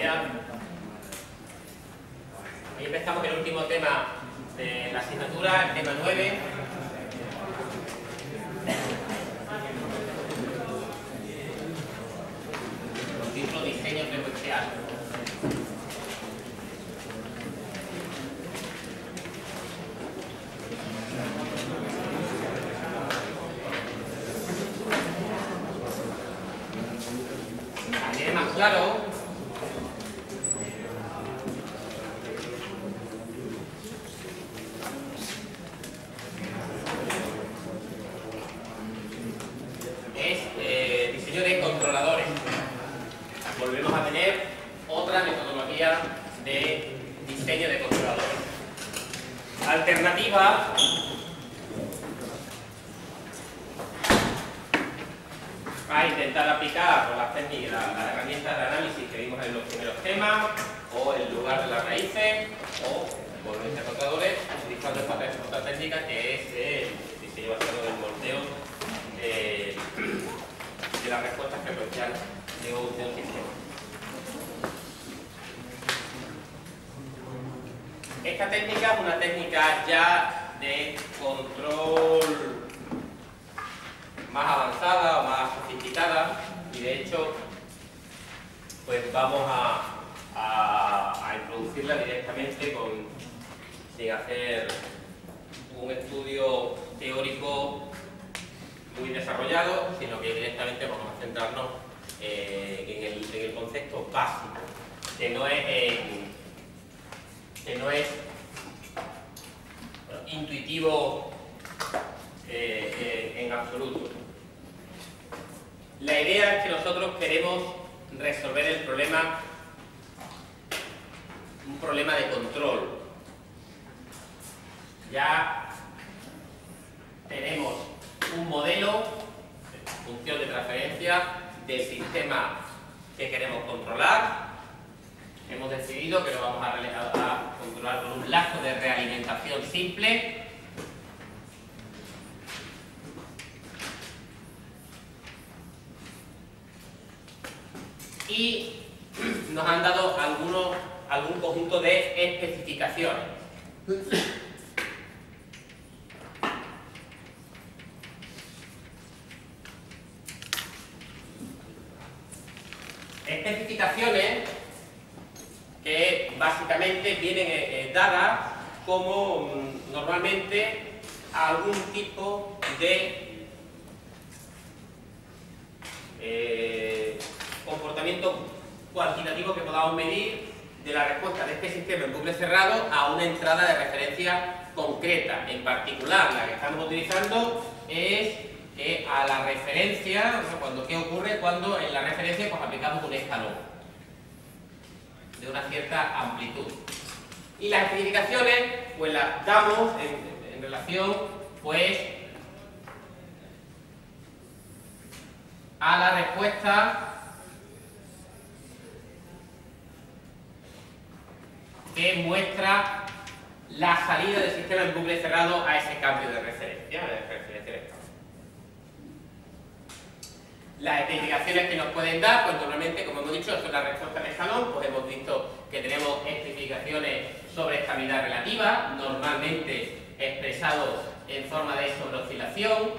días. Hoy empezamos el último tema de la asignatura, el tema 9. Con título Diseño frecuencial. ¿Tiene más claro? Diseño de controladores. Volvemos a tener otra metodología de diseño de controladores. Alternativa a intentar aplicar con las técnicas, las herramientas de análisis que vimos en los primeros temas, o en lugar de las raíces, o volver a controladores, utilizando esta técnica que es el diseño basado en el moldeo de las respuestas frecuenciales de un sistema. Esta técnica es una técnica ya de control más avanzada o más sofisticada, y de hecho pues vamos a introducirla directamente sin hacer un estudio teórico muy desarrollado, sino que directamente vamos a centrarnos en el concepto básico, que no es intuitivo en absoluto. La idea es que nosotros queremos resolver el problema, un problema de control. Ya tenemos un modelo, función de transferencia del sistema que queremos controlar. Hemos decidido que lo vamos a controlar con un lazo de realimentación simple. Y nos han dado algún conjunto de especificaciones. Especificaciones que básicamente vienen dadas como normalmente algún tipo de comportamiento cuantitativo que podamos medir de la respuesta de este sistema en bucle cerrado a una entrada de referencia concreta. En particular, la que estamos utilizando es a la referencia, ¿qué ocurre cuando en la referencia pues aplicamos un escalón de una cierta amplitud? Y las especificaciones pues las damos en relación pues a la respuesta que muestra la salida del sistema en bucle cerrado a ese cambio de referencia, de estado. Las especificaciones que nos pueden dar, pues normalmente, como hemos dicho, son las respuestas de escalón. Pues hemos visto que tenemos especificaciones sobre estabilidad relativa, normalmente expresados en forma de sobreoscilación.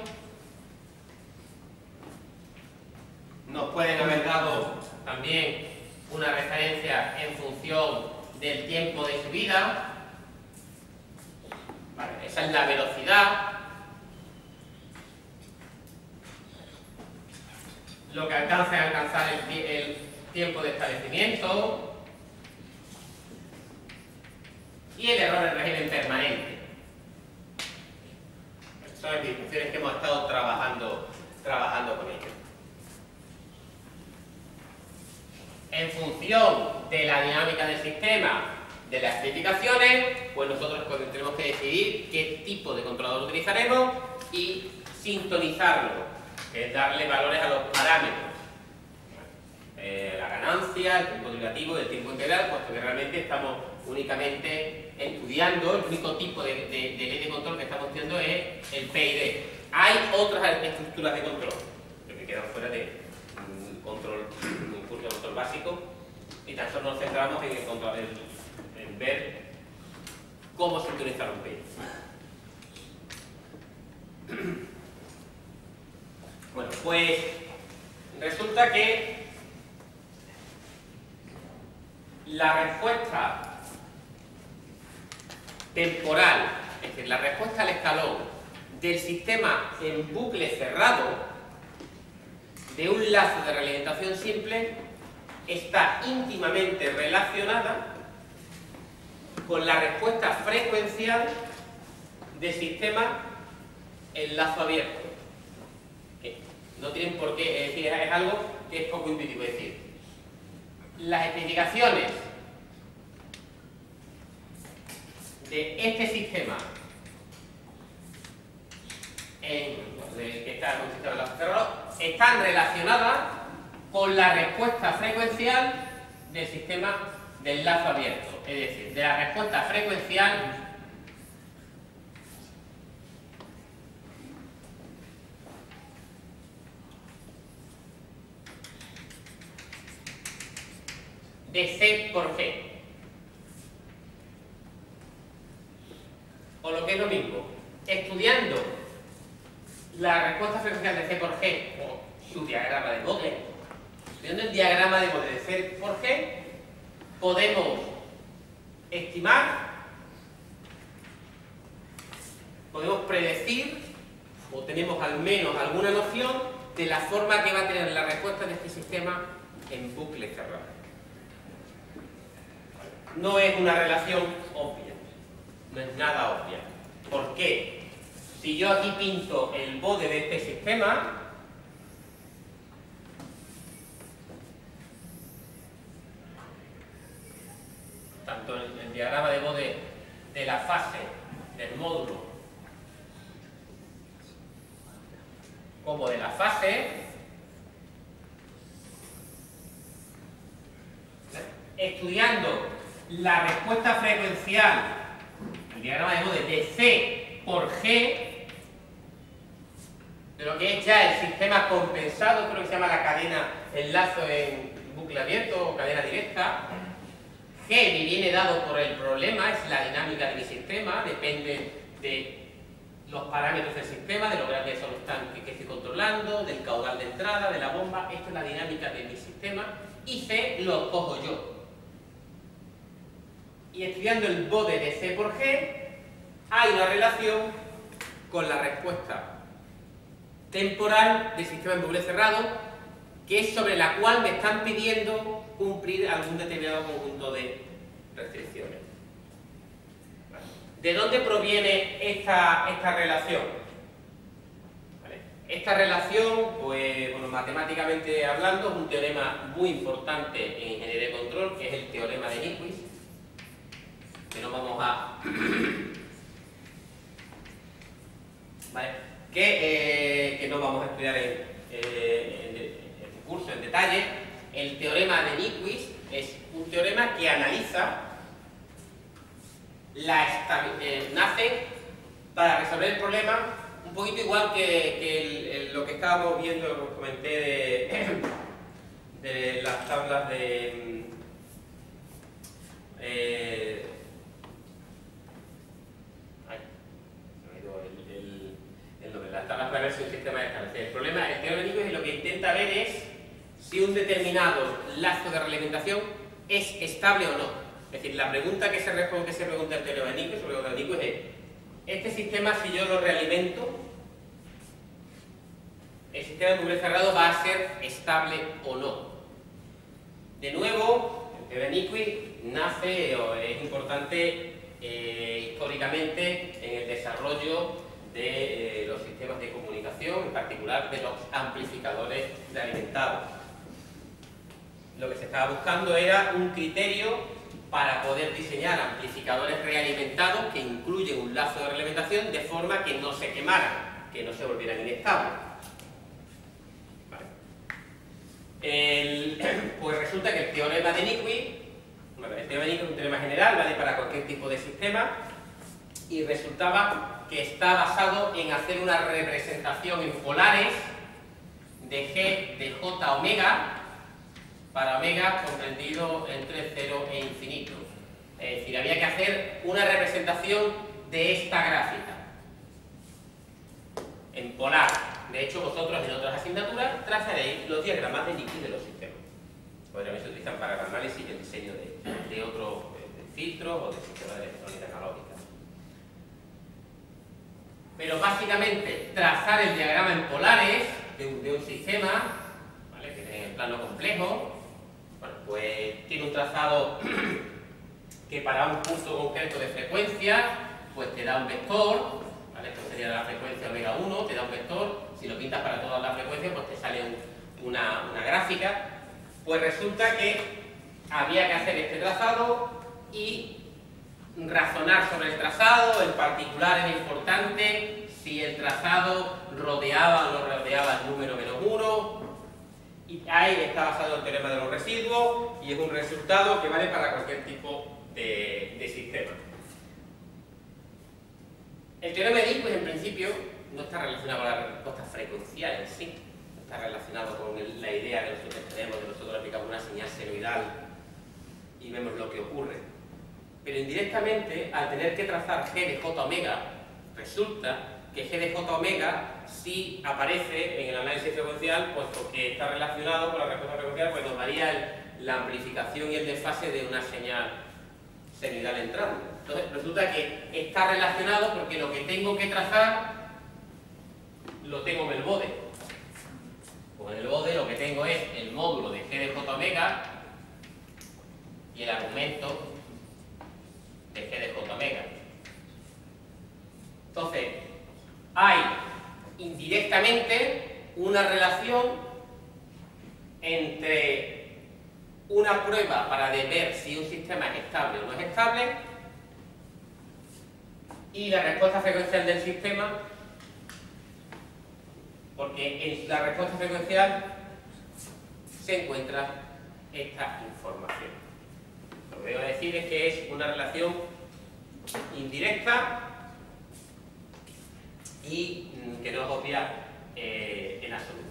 Nos pueden haber dado también una referencia en función del tiempo de subida. Vale, esa es la velocidad. Lo que alcanza es alcanzar el tiempo de establecimiento. Y el error en régimen permanente. Son las discusiones que hemos estado trabajando con ellos. En función de la dinámica del sistema, de las especificaciones, pues nosotros tenemos que decidir qué tipo de controlador utilizaremos y sintonizarlo, que es darle valores a los parámetros. La ganancia, el tiempo derivativo, el tiempo integral, puesto que realmente estamos únicamente estudiando, el único tipo de ley de control que estamos estudiando es el PID. Hay otras estructuras de control, que quedan fuera de control, un curso de control básico, y tan solo nos centramos en ver cómo se utiliza un PI. Bueno, pues resulta que la respuesta temporal, es decir, la respuesta al escalón del sistema en bucle cerrado de un lazo de realimentación simple está íntimamente relacionada con la respuesta frecuencial del sistema en lazo abierto. Que no tienen por qué, es decir, es algo que es poco intuitivo. Es decir, las especificaciones de este sistema que está con el sistema de lazo cerrado están relacionadas con la respuesta frecuencial del sistema del lazo abierto, es decir, de la respuesta frecuencial de C por G. O lo que es lo mismo, estudiando la respuesta frecuencial de C por G o su diagrama de Bode, estudiando el diagrama de Bode de C por G, podemos estimar, podemos predecir, o tenemos al menos alguna noción de la forma que va a tener la respuesta de este sistema en bucle cerrado. No es una relación obvia, no es nada obvia. ¿Por qué? Si yo aquí pinto el Bode de este sistema, tanto en el diagrama de Bode de la fase del módulo como de la fase, estudiando la respuesta frecuencial, el diagrama de Bode de C por G, de lo que es ya el sistema compensado, creo que se llama la cadena, el lazo en bucle abierto o cadena directa. G me viene dado por el problema, es la dinámica de mi sistema, depende de los parámetros del sistema, de lo grandes son los tanques que estoy controlando, del caudal de entrada, de la bomba. Esto es la dinámica de mi sistema y C lo cojo yo. Y estudiando el Bode de C por G, hay una relación con la respuesta temporal del sistema en bucle cerrado, que es sobre la cual me están pidiendo cumplir algún determinado conjunto de restricciones. ¿De dónde proviene esta relación? ¿Vale? Esta relación, pues, bueno, matemáticamente hablando, es un teorema muy importante en ingeniería de control, que es el teorema de Nyquist, que no vamos a... ¿Vale? Que no vamos a estudiar en este curso en detalle. El teorema de Nyquist es un teorema que analiza nace para resolver el problema un poquito igual que lo que estábamos viendo, lo que comenté de las tablas de las tablas para ver si un sistema es estable. El problema, el teorema de Nyquist lo que intenta ver es si un determinado lazo de realimentación es estable o no. Es decir, la pregunta que se pregunta el teorema de Nyquist, es: este sistema, si yo lo realimento, el sistema en bucle cerrado va a ser estable o no. De nuevo, el teorema de Nyquist nace o es importante históricamente en el desarrollo de los sistemas de comunicación, en particular de los amplificadores realimentados. Lo que se estaba buscando era un criterio para poder diseñar amplificadores realimentados que incluyen un lazo de realimentación de forma que no se quemaran, que no se volvieran inestables. ¿Vale? Pues resulta que el teorema de Nyquist, el teorema de Nyquist es un teorema general, vale para cualquier tipo de sistema, y resultaba que está basado en hacer una representación en polares de G de J omega para omega comprendido entre 0 e infinito. Es decir, había que hacer una representación de esta gráfica en polar. De hecho, vosotros en otras asignaturas trazaréis los diagramas de Nyquist de los sistemas. Pues también se utilizan para el análisis y el diseño de otros filtros o de sistemas de electrónica analógica. Pero básicamente, trazar el diagrama en polares de un sistema, ¿vale?, que tiene el plano complejo, bueno, pues tiene un trazado que para un punto concreto de frecuencia, pues te da un vector, ¿vale? Esto sería la frecuencia omega 1, te da un vector. Si lo pintas para todas las frecuencias, pues te sale una gráfica. Pues resulta que había que hacer este trazado y razonar sobre el trazado. En particular era importante si el trazado rodeaba o no rodeaba el número menos 1. Y ahí está basado el teorema de los residuos y es un resultado que vale para cualquier tipo de sistema. El teorema de Nyquist, en principio, no está relacionado con la respuesta frecuencial en sí. No está relacionado con la idea que nosotros tenemos, que nosotros aplicamos una señal senoidal y vemos lo que ocurre. Pero indirectamente, al tener que trazar G de J omega, resulta que G de J omega sí aparece en el análisis frecuencial, puesto que está relacionado con la respuesta frecuencial, pues nos daría la amplificación y el desfase de una señal senoidal entrando. Entonces resulta que está relacionado porque lo que tengo que trazar lo tengo en el bode. Pues en el bode lo que tengo es el módulo de G de J omega y el argumento de G de J omega. Entonces, hay indirectamente una relación entre una prueba para ver si un sistema es estable o no es estable y la respuesta frecuencial del sistema, porque en la respuesta frecuencial se encuentra esta información. Lo que voy a decir es que es una relación indirecta y que no es obvia en absoluto.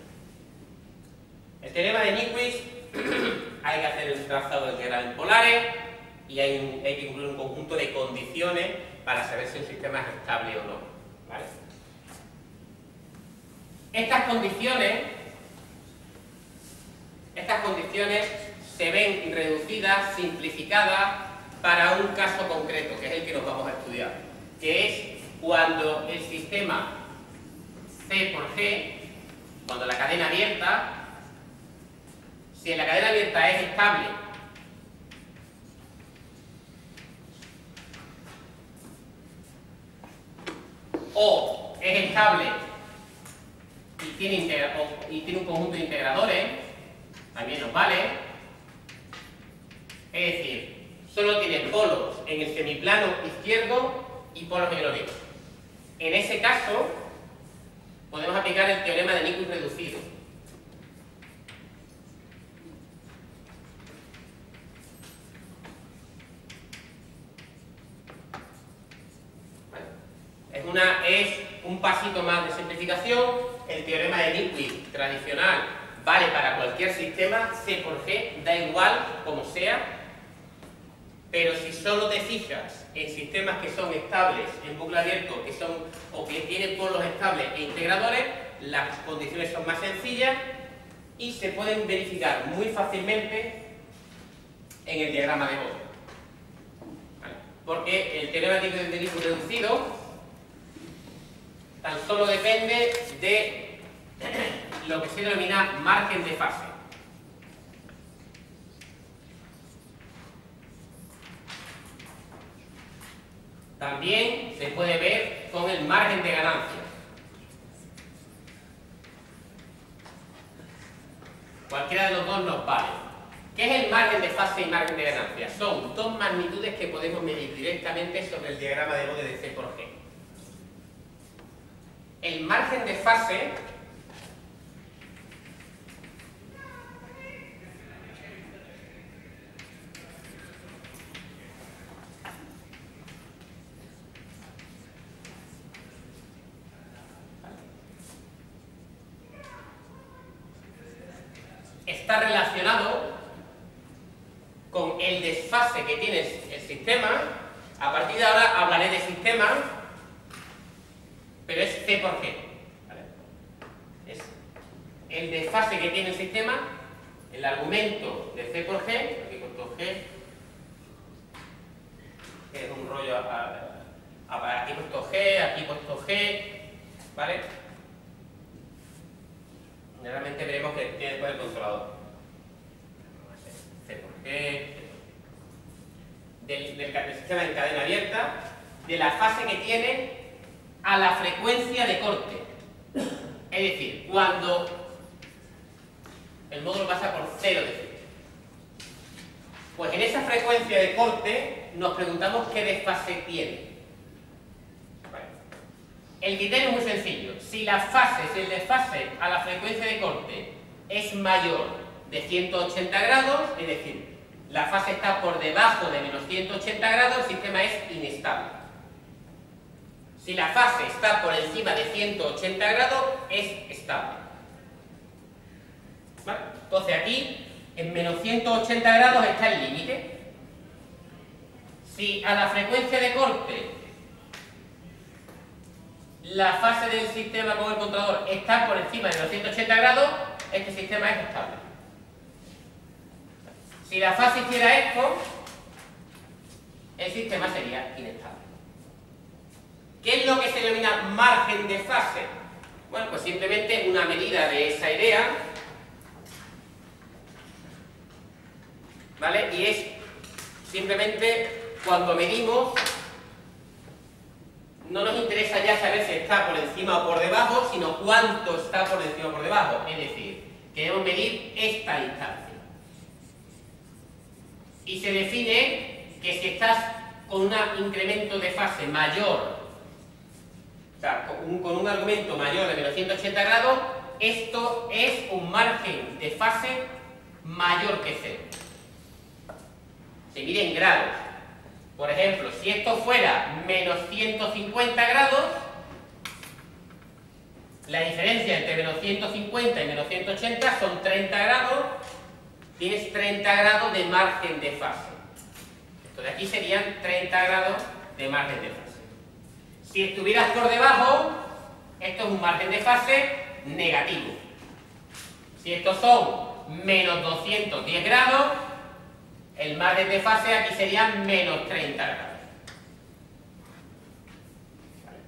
El teorema de Nyquist hay que hacer el trazado del diagrama en polares y hay que cumplir un conjunto de condiciones para saber si un sistema es estable o no, ¿vale? Estas condiciones se ven reducidas, simplificadas para un caso concreto, que es el que nos vamos a estudiar, que es cuando el sistema C por G, cuando la cadena abierta, si la cadena abierta es estable o es estable y tiene un conjunto de integradores, también nos vale. Es decir, solo tiene polos en el semiplano izquierdo y polos en el origen. En ese caso, podemos aplicar el teorema de Nyquist reducido. Es un pasito más de simplificación. El teorema de Nyquist tradicional vale para cualquier sistema, C por G, da igual como sea, pero si solo te fijas en sistemas que son estables en bucle abierto, o que tienen polos estables e integradores, las condiciones son más sencillas y se pueden verificar muy fácilmente en el diagrama de bode. ¿Vale? Porque el teorema de Nyquist reducido tan solo depende de lo que se denomina margen de fase. También se puede ver con el margen de ganancia. Cualquiera de los dos nos vale. ¿Qué es el margen de fase y margen de ganancia? Son dos magnitudes que podemos medir directamente sobre el diagrama de bode de C por G. El margen de fase está relacionado con el desfase que tiene el sistema. A partir de ahora hablaré de sistema, pero es C por G. ¿Vale? Es el desfase que tiene el sistema, el argumento de C por G, aquí he puesto G, que es un rollo, aquí he puesto G, aquí he puesto G, ¿vale? Realmente veremos que tiene después el controlador. C por G, del sistema en cadena abierta, de la fase que tiene a la frecuencia de corte. Es decir, cuando el módulo pasa por 0 dB. Pues en esa frecuencia de corte nos preguntamos qué desfase tiene. Bueno, el criterio es muy sencillo. Si el desfase a la frecuencia de corte es mayor de 180 grados, es decir, la fase está por debajo de menos 180 grados, el sistema es inestable. Si la fase está por encima de 180 grados, es estable. ¿Vale? Entonces aquí, en menos 180 grados está el límite. Si a la frecuencia de corte la fase del sistema con el controlador está por encima de menos 180 grados, este sistema es estable. Si la fase hiciera esto, el sistema sería inestable. ¿Qué es lo que se denomina margen de fase? Bueno, pues simplemente una medida de esa idea, ¿vale? Y es simplemente cuando medimos, no nos interesa ya saber si está por encima o por debajo, sino cuánto está por encima o por debajo. Es decir, queremos medir esta distancia. Y se define que si estás con un incremento de fase mayor, o sea, con un argumento mayor de menos 180 grados, esto es un margen de fase mayor que 0. Se mide en grados. Por ejemplo, si esto fuera menos 150 grados, la diferencia entre menos 150 y menos 180 son 30 grados, tienes 30 grados de margen de fase. Esto de aquí serían 30 grados de margen de fase. Si estuvieras por debajo, esto es un margen de fase negativo. Si estos son menos 210 grados, el margen de fase aquí sería menos 30 grados. ¿Vale?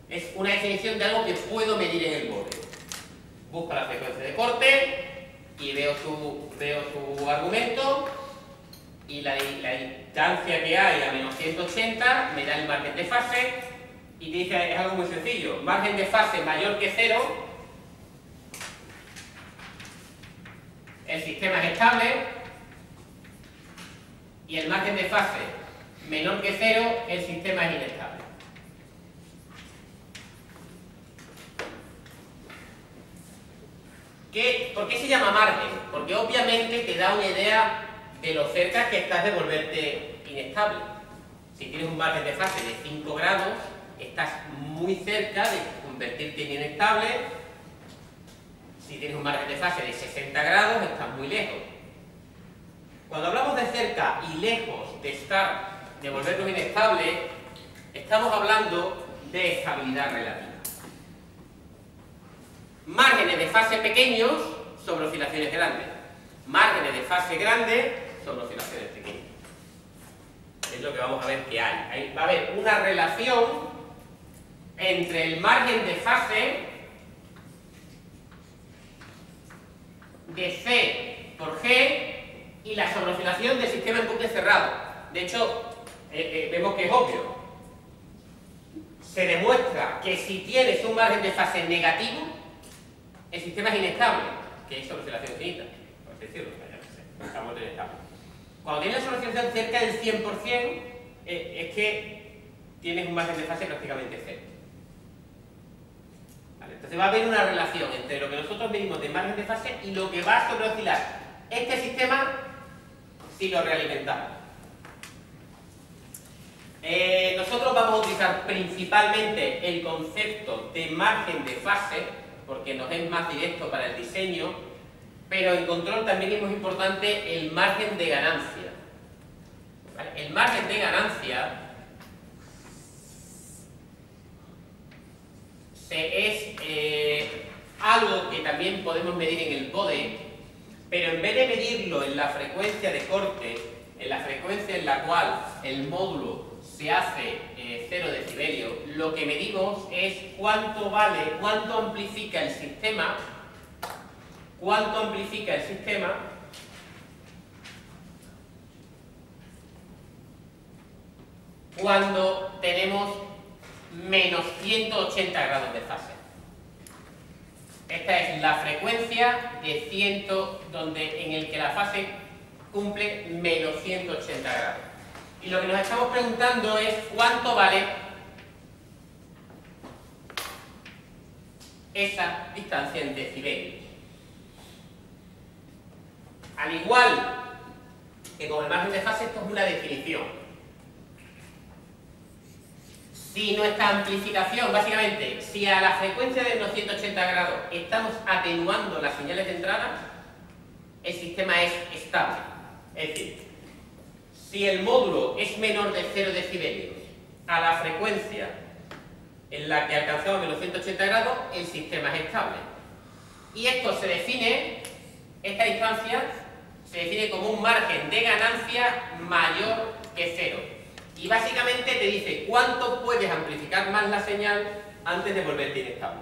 Es una definición de algo que puedo medir en el borde. Busco la frecuencia de corte y veo su argumento y la distancia que hay a menos 180 me da el margen de fase y te dice, es algo muy sencillo, margen de fase mayor que 0, el sistema es estable, y el margen de fase menor que 0, el sistema es inestable. ¿Por qué se llama margen? Porque obviamente te da una idea de lo cerca que estás de volverte inestable. Si tienes un margen de fase de 5 grados, estás muy cerca de convertirte en inestable. Si tienes un margen de fase de 60 grados, estás muy lejos. Cuando hablamos de cerca y lejos de volvernos inestable, estamos hablando de estabilidad relativa. Márgenes de fase pequeños sobre oscilaciones grandes. Márgenes de fase grandes sobre oscilaciones pequeñas. Es lo que vamos a ver que hay. Va a haber una relación entre el margen de fase de C por G y la sobreoscilación del sistema en bucle cerrado. De hecho, vemos que es obvio. Se demuestra que si tienes un margen de fase negativo, el sistema es inestable, que es sobreoscilación infinita, por así decirlo, estamos inestables. Cuando tienes la sobreoscilación cerca del 100%, es que tienes un margen de fase prácticamente cero. ¿Vale? Entonces va a haber una relación entre lo que nosotros medimos de margen de fase y lo que va a sobreoscilar este sistema si lo realimentamos. Nosotros vamos a utilizar principalmente el concepto de margen de fase porque nos es más directo para el diseño pero en control también es muy importante el margen de ganancia. ¿Vale? El margen de ganancia es algo que también podemos medir en el PODE, pero en vez de medirlo en la frecuencia de corte, en la frecuencia en la cual el módulo se hace 0 decibelios, lo que medimos es cuánto vale, cuánto amplifica el sistema cuando tenemos menos 180 grados de fase. Esta es la frecuencia de en el que la fase cumple menos 180 grados. Y lo que nos estamos preguntando es cuánto vale esa distancia en decibelios. Al igual que con el margen de fase, esto es una definición. Si nuestra amplificación, básicamente, si a la frecuencia de unos 180 grados estamos atenuando las señales de entrada, el sistema es estable. Es decir, si el módulo es menor de 0 decibelios a la frecuencia en la que alcanzamos menos 180 grados, el sistema es estable. Y esto se define, esta distancia se define como un margen de ganancia mayor que 0. Y básicamente te dice cuánto puedes amplificar más la señal antes de volverte inestable.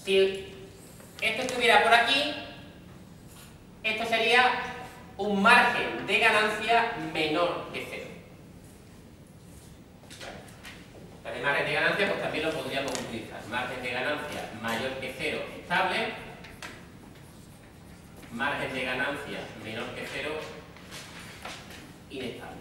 Si esto estuviera por aquí, esto sería un margen de ganancia menor que 0. Para el margen de ganancia pues también lo podríamos utilizar. Margen de ganancia mayor que 0 estable. Margen de ganancia menor que 0 inestable.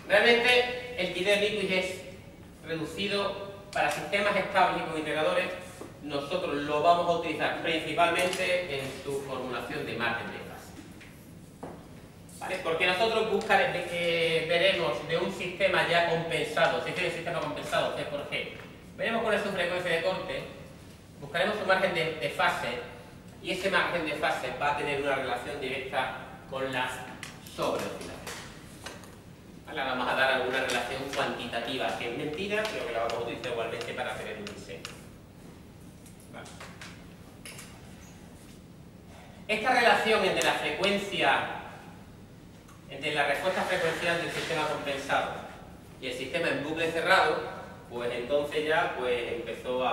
Realmente el Key Liquid es reducido para sistemas estables y con integradores. Nosotros lo vamos a utilizar principalmente en su formulación de margen de fase. ¿Vale? Porque nosotros veremos de un sistema ya compensado, si tiene un sistema compensado C por G, veremos cuál es su frecuencia de corte, buscaremos su margen de fase y ese margen de fase va a tener una relación directa con la sobreoscilación. ¿Vale? Vamos a dar alguna relación cuantitativa que es mentira, pero que la vamos a utilizar igualmente para hacer el diseño. ¿Vale? Esta relación entre la frecuencia, entre la respuesta frecuencial del sistema compensado y el sistema en bucle cerrado, pues entonces ya empezó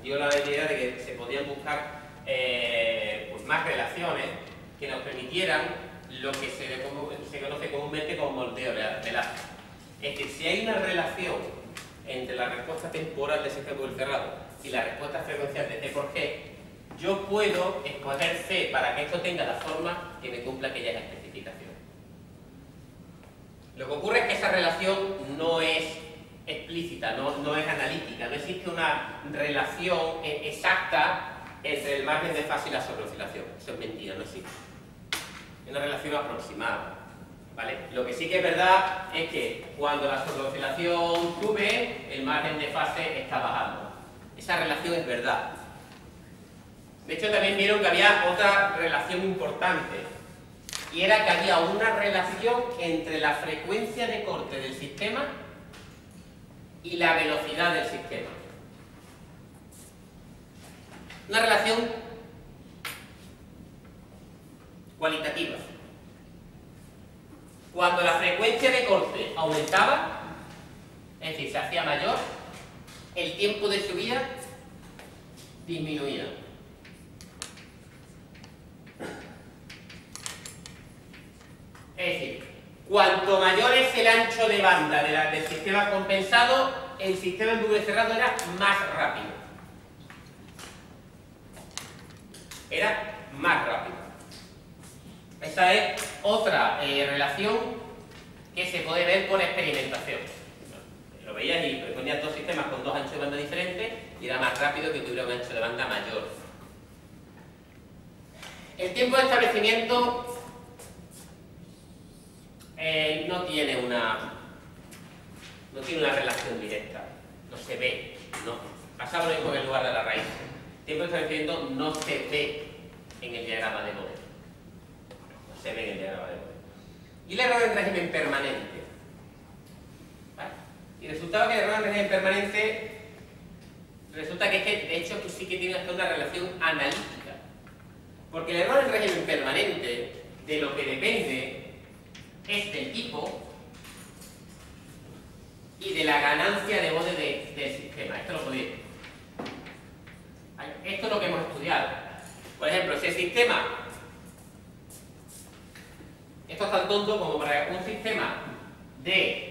dio la idea de que se podían buscar pues más relaciones que nos permitieran lo que se conoce comúnmente como moldeo relativo. Es que si hay una relación entre la respuesta temporal del sistema bucle cerrado y la respuesta frecuencial de C por G, yo puedo escoger C para que esto tenga la forma que me cumpla aquellas especificaciones. Lo que ocurre es que esa relación no es explícita, no es analítica, no existe una relación exacta entre el margen de fase y la sobreoscilación. Eso es mentira, no existe. Es una relación aproximada. ¿Vale? Lo que sí que es verdad es que cuando la sobreoscilación sube, el margen de fase está bajando. Esa relación es verdad. De hecho, también vieron que había otra relación importante, y era que había una relación entre la frecuencia de corte del sistema y la velocidad del sistema. Una relación cualitativa. Cuando la frecuencia de corte aumentaba, es decir, se hacía mayor, el tiempo de subida disminuía. Es decir, cuanto mayor es el ancho de banda del sistema compensado, el sistema en bucle cerrado era más rápido. Era más rápido. Esa es otra relación que se puede ver por experimentación. Lo veías y ponías dos sistemas con dos anchos de banda diferentes y era más rápido que tuviera un ancho de banda mayor. El tiempo de establecimiento no tiene una relación directa, no se ve, ¿no? Pasamos lo mismo en el lugar de la raíz. Tiempo de establecimiento no se ve en el diagrama de Bode. No se ve en el diagrama de Bode. Y el error en régimen permanente. ¿Vale? Y resultado que el error en régimen permanente resulta que es que, de hecho, sí que tiene hasta una relación analítica. Porque el error en régimen permanente, de lo que depende, es del tipo y de la ganancia de Bode del sistema. Esto lo podéis. Esto es lo que hemos estudiado. Por ejemplo, si el sistema, esto es tan tonto como para un sistema de,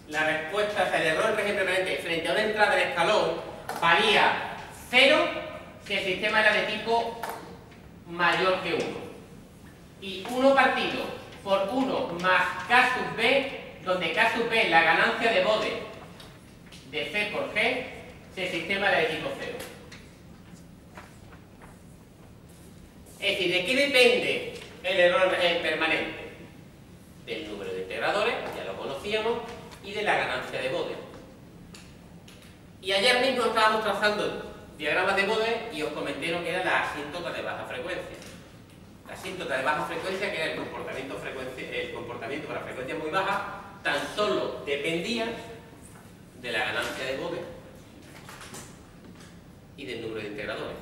la respuesta, o sea, el error en régimen permanente frente a una entrada del escalón valía 0 si el sistema era de tipo mayor que 1. Y 1 partido por 1 más K sub B, donde K sub B es la ganancia de Bode de C por G, si el sistema era de tipo 0. Es decir, ¿de qué depende el error permanente? Del número de integradores, ya lo conocíamos, y de la ganancia de Bode. Y ayer mismo estábamos trazando diagramas de Bode y os comenté lo que era la asíntota de baja frecuencia. La asíntota de baja frecuencia, que era el comportamiento para frecuencias muy bajas, tan solo dependía de la ganancia de Bode y del número de integradores.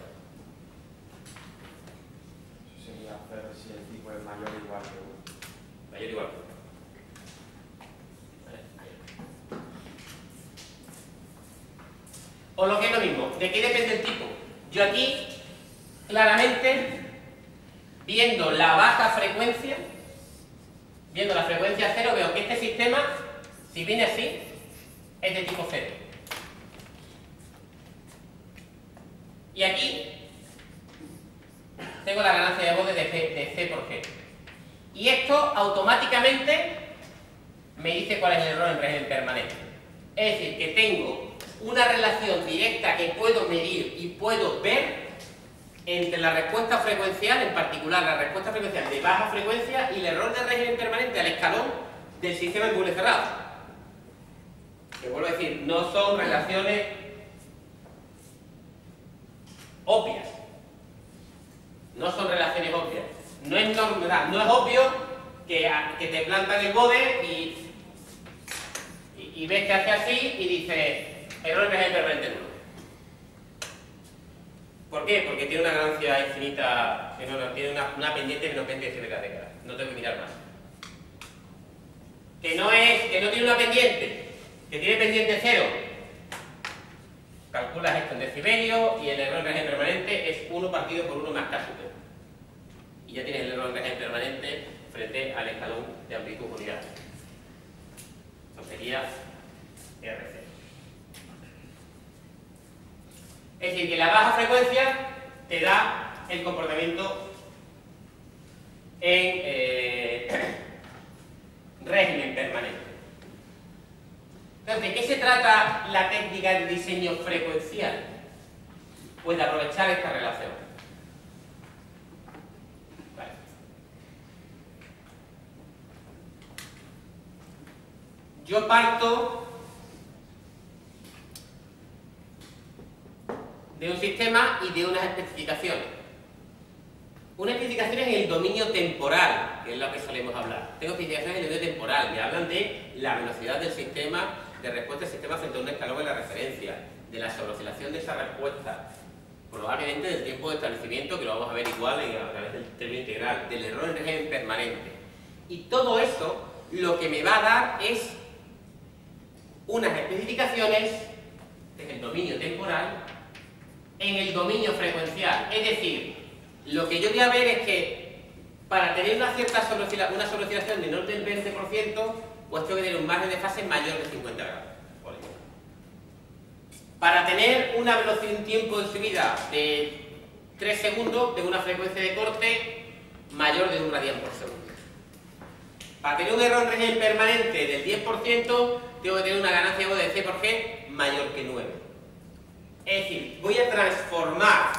Eso sería hacer si el tipo es mayor o igual que 1. Mayor o igual que 1. O lo que es lo mismo, ¿de qué depende el tipo? Yo aquí, claramente, viendo la baja frecuencia, viendo la frecuencia 0, veo que este sistema, si viene así, es de tipo 0. Y aquí tengo la ganancia de Bode de C por G. Y esto automáticamente me dice cuál es el error en régimen permanente. Es decir, que tengo una relación directa que puedo medir y puedo ver entre la respuesta frecuencial, en particular la respuesta frecuencial de baja frecuencia, y el error de régimen permanente al escalón del sistema en bucle cerrado. Que vuelvo a decir, no son relaciones obvias. No son relaciones obvias. No es obvio que te plantan el Bode y ves que hace así y dices error en régimen permanente nulo. ¿Por qué? Porque tiene una ganancia infinita, tiene una pendiente que no pende de la década. No tengo que mirar más. Que no tiene una pendiente, que tiene pendiente 0. Calculas esto en decibelios y el error en régimen permanente es 1 partido por 1 más K sub B. Y ya tienes el error en régimen permanente frente al escalón de amplitud unidad. Eso sería RC. Es decir, que la baja frecuencia te da el comportamiento en régimen permanente. Entonces, ¿de qué se trata la técnica de diseño frecuencial? Pues de aprovechar esta relación. Vale. Yo parto de un sistema y de unas especificaciones. Unas especificaciones en el dominio temporal, que es lo que solemos hablar. Tengo especificaciones en el dominio temporal, me hablan de la velocidad del sistema, de respuesta del sistema frente a un escalón en la referencia, de la sobreoscilación de esa respuesta, probablemente del tiempo de establecimiento, que lo vamos a ver igual a través del término integral, del error en régimen permanente. Y todo eso lo que me va a dar es unas especificaciones en el dominio temporal, en el dominio frecuencial. Es decir, lo que yo voy a ver es que para tener una cierta sobreoscilación menor del 20%, pues tengo que tener un margen de fase mayor de 50 grados, por ejemplo. Para tener una velocidad, un tiempo de subida de 3 segundos, tengo una frecuencia de corte mayor de 1 radian por segundo. Para tener un error en régimen permanente del 10%, tengo que tener una ganancia de C por G mayor que 9. Es decir, voy a transformar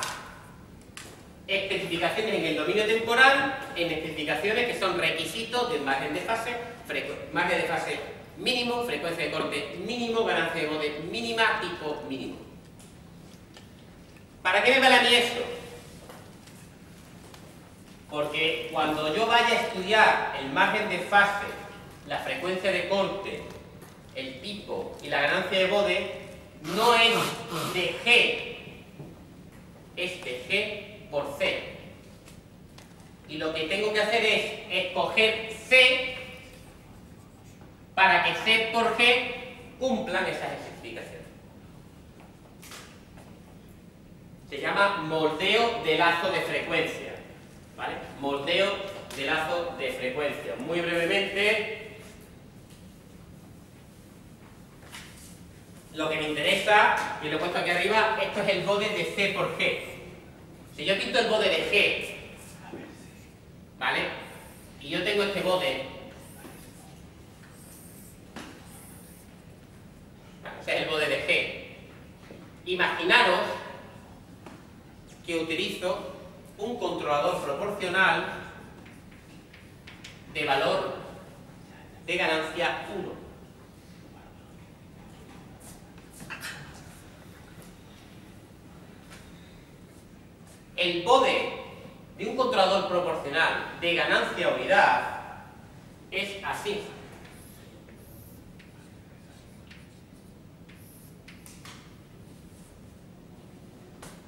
especificaciones en el dominio temporal, en especificaciones que son requisitos de margen de fase mínimo, frecuencia de corte mínimo, ganancia de bode mínima, tipo mínimo. ¿Para qué me vale a mí esto? Porque cuando yo vaya a estudiar el margen de fase, la frecuencia de corte, el tipo y la ganancia de bode, no es de G, es de G por C. Y lo que tengo que hacer es escoger C para que C por G cumplan esas especificaciones. Se llama moldeo de lazo de frecuencia, ¿vale? Moldeo de lazo de frecuencia. Muy brevemente, lo que me interesa, y lo he puesto aquí arriba, esto es el bode de C por G. Si yo quito el bode de G, ¿vale? Y yo tengo este bode, ese es el bode de G. Imaginaros que utilizo un controlador proporcional de valor de ganancia 1. El bode de un controlador proporcional de ganancia unidad es así.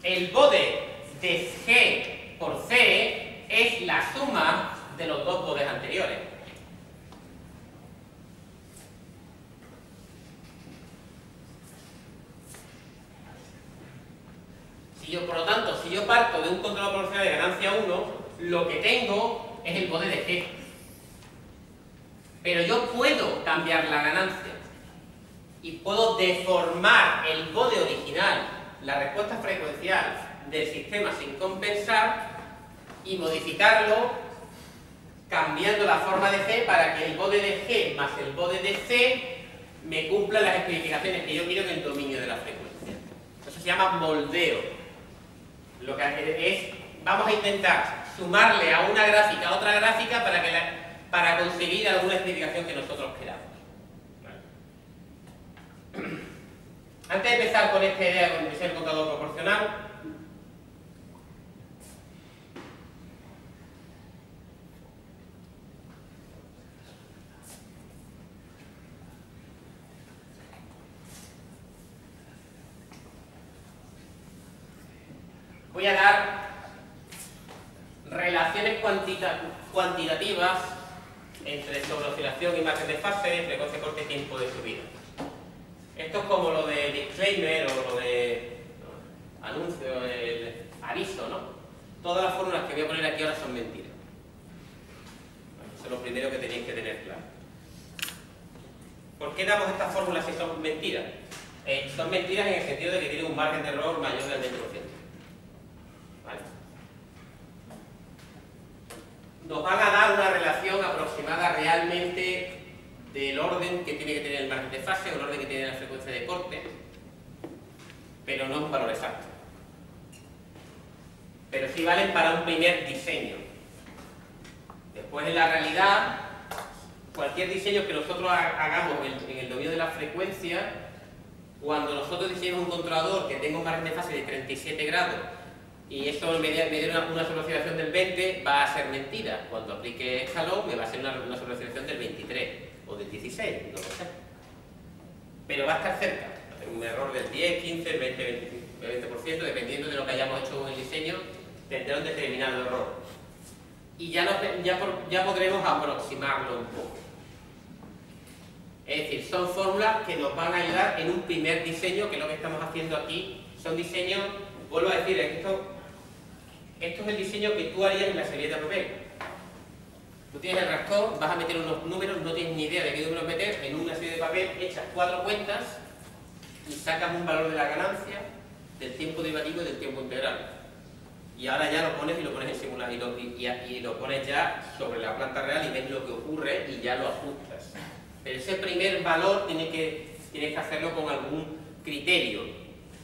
El bode de G por C es la suma de los dos bodes anteriores. Por lo tanto, si yo parto de un controlador proporcional de ganancia 1, lo que tengo es el bode de G. Pero yo puedo cambiar la ganancia y puedo deformar el bode original, la respuesta frecuencial del sistema sin compensar, y modificarlo cambiando la forma de G para que el bode de G más el bode de C me cumplan las especificaciones que yo quiero en el dominio de la frecuencia. Eso se llama moldeo. Lo que es, vamos a intentar sumarle a una gráfica a otra gráfica para conseguir alguna especificación que nosotros queramos. ¿Vale? Antes de empezar con esta idea de ser contador proporcional, voy a dar relaciones cuantitativas entre sobreoscilación y margen de fase, frecuencia de corte y tiempo de subida. Esto es como lo de disclaimer o lo de anuncio, el aviso, ¿no? Todas las fórmulas que voy a poner aquí ahora son mentiras. Eso es lo primero que tenéis que tener claro. ¿Por qué damos estas fórmulas si son mentiras? Son mentiras en el sentido de que tienen un margen de error mayor del 20%. ¿Vale? Nos van a dar una relación aproximada realmente del orden que tiene que tener el margen de fase o el orden que tiene la frecuencia de corte, pero no es un valor exacto. Pero sí valen para un primer diseño. Después, en la realidad, cualquier diseño que nosotros hagamos en el dominio de la frecuencia, cuando nosotros diseñemos un controlador que tenga un margen de fase de 37 grados y esto me diera una sobreoscilación del 20, va a ser mentira. Cuando aplique escalón me va a ser una sobreoscilación del 23 o del 16, no lo sé. Pero va a estar cerca. Va a tener un error del 10, 15, el 20%, dependiendo de lo que hayamos hecho con el diseño, tendrá un determinado error. Y ya podremos aproximarlo un poco. Es decir, son fórmulas que nos van a ayudar en un primer diseño, que es lo que estamos haciendo aquí. Son diseños, vuelvo a decir, esto es el diseño que tú harías en la servilleta de papel. Tú tienes el rascón, vas a meter unos números, no tienes ni idea de qué números meter, en una serie de papel echas 4 cuentas y sacas un valor de la ganancia, del tiempo derivativo y del tiempo integral. Y ahora ya lo pones y lo pones en simulador y lo pones ya sobre la planta real y ves lo que ocurre y ya lo ajustas. Pero ese primer valor tienes que hacerlo con algún criterio.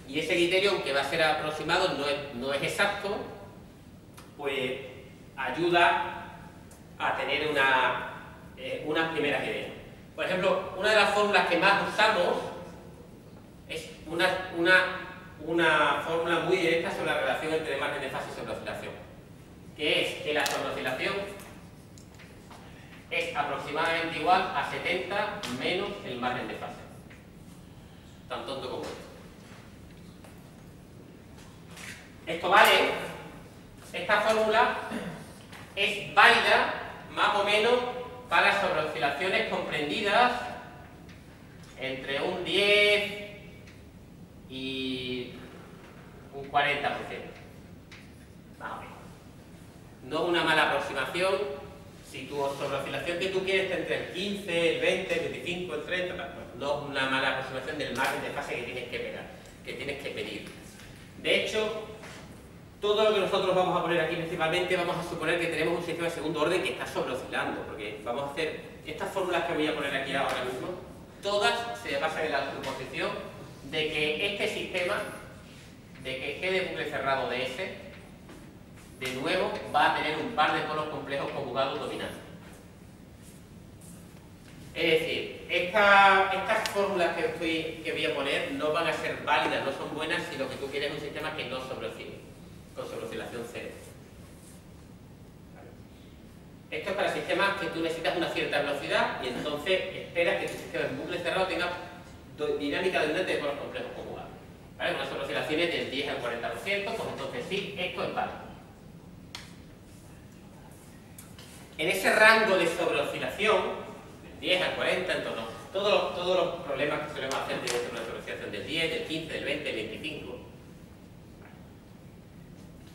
Y ese criterio, aunque va a ser aproximado, no es exacto, pues ayuda a tener unas primeras ideas. Por ejemplo, una de las fórmulas que más usamos es una fórmula muy directa sobre la relación entre margen de fase y sobreoscilación, que es que la sobreoscilación es aproximadamente igual a 70 menos el margen de fase. Tan tonto como esto. Esto vale, esta fórmula es válida más o menos para sobreoscilaciones comprendidas entre un 10 y un 40%. Más o menos. No es una mala aproximación. Si tu sobreoscilación que tú quieres está entre el 15, el 20, el 25, el 30, no es una mala aproximación del margen de fase que tienes que pedir. De hecho, todo lo que nosotros vamos a poner aquí principalmente, vamos a suponer que tenemos un sistema de segundo orden que está sobreoscilando, porque vamos a hacer estas fórmulas que voy a poner aquí ahora mismo, todas se basan en la suposición de que este sistema, de que G de bucle cerrado de S, de nuevo va a tener un par de polos complejos conjugados dominantes. Es decir, estas fórmulas que voy a poner no van a ser válidas, no son buenas si lo que tú quieres es un sistema que no sobreoscile, con sobreoscilación cero. Esto es para sistemas que tú necesitas una cierta velocidad y entonces esperas que tu sistema en bucle cerrado tenga dinámica dominante de polos complejos conjugados. ¿Vale? Unas sobreoscilaciones del 10 al 40%, pues entonces sí, esto es válido. En ese rango de sobreoscilación, del 10 al 40, en torno a todos los problemas que solemos hacer de una sobreoscilación del 10, del 15, del 20, del 25.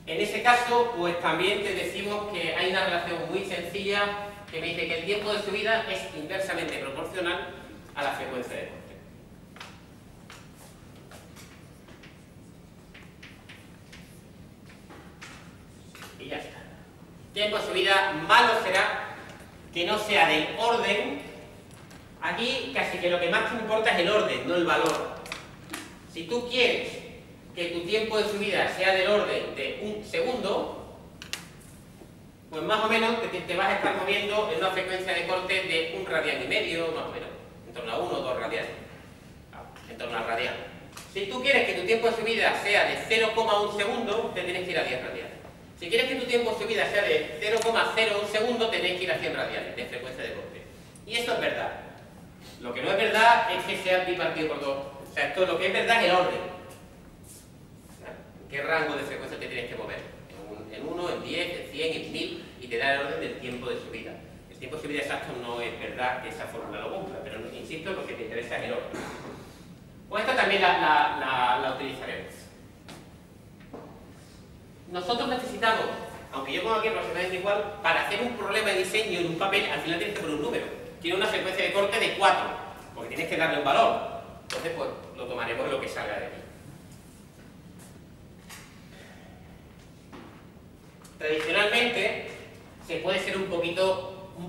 En ese caso, pues también te decimos que hay una relación muy sencilla que me dice que el tiempo de subida es inversamente proporcional a la frecuencia de corte. Y ya está. Tiempo de subida malo será que no sea del orden. Aquí casi que lo que más te importa es el orden, no el valor. Si tú quieres que tu tiempo de subida sea del orden de un segundo, pues más o menos te vas a estar moviendo en una frecuencia de corte de 1,5 radian, más o menos, en torno a 1 o 2 radianes, en torno al radian. Si tú quieres que tu tiempo de subida sea de 0,1 segundo, te tienes que ir a 10 radianes. Si quieres que tu tiempo de subida sea de 0,01 segundo, tenéis que ir a 100 radianes de frecuencia de corte. Y esto es verdad. Lo que no es verdad es que sea bipartido por 2. O sea, esto lo que es verdad es el orden. ¿Qué rango de frecuencia te tienes que mover? En 1, en 10, en 100, en 1000, y te da el orden del tiempo de subida. El tiempo de subida exacto no es verdad que esa fórmula lo cumpla, pero insisto, lo que te interesa es el orden. Pues esta también la utilizaremos. Nosotros necesitamos, aunque yo pongo aquí aproximadamente igual, para hacer un problema de diseño en un papel, al final tienes que poner un número. Tiene una frecuencia de corte de 4, porque tienes que darle un valor. Entonces, pues lo tomaremos lo que salga de aquí. Tradicionalmente, se puede ser un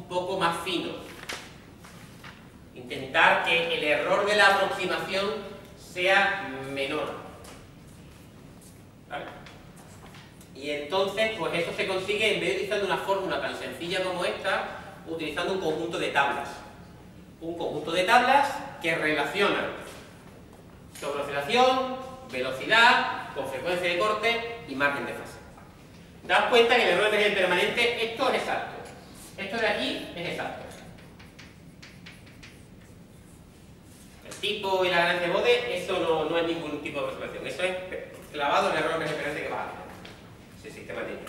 poco más fino. Intentar que el error de la aproximación sea menor. ¿Vale? Y entonces, pues eso se consigue en vez de utilizando una fórmula tan sencilla como esta, utilizando un conjunto de tablas. Un conjunto de tablas que relacionan sobreoscilación, velocidad, con frecuencia de corte y margen de fase. Daos cuenta que el error de energía permanente, esto es exacto. Esto de aquí es exacto. El tipo y la ganancia de Bode, eso no es ningún tipo de aproximación. Eso es clavado en el error de energía permanente que vas a hacer. Ese sistema tiene.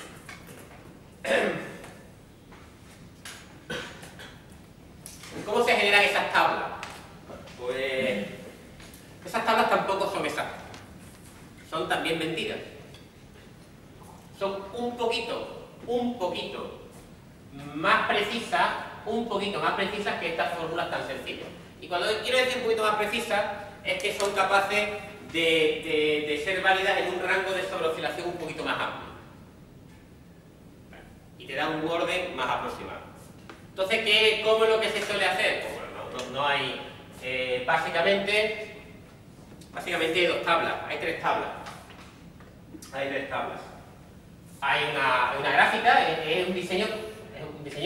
¿Cómo se generan esas tablas? Pues esas tablas tampoco son exactas. Son también mentiras. Son un poquito más precisas, que estas fórmulas tan sencillas. Y cuando quiero decir un poquito más precisas, es que son capaces de ser válidas en un rango de sobreoscilación un poquito más amplio. Y te da un orden más aproximado. Entonces, ¿cómo es lo que se suele hacer? Pues bueno, no hay... básicamente hay dos tablas, hay tres tablas. hay una gráfica, es un diseño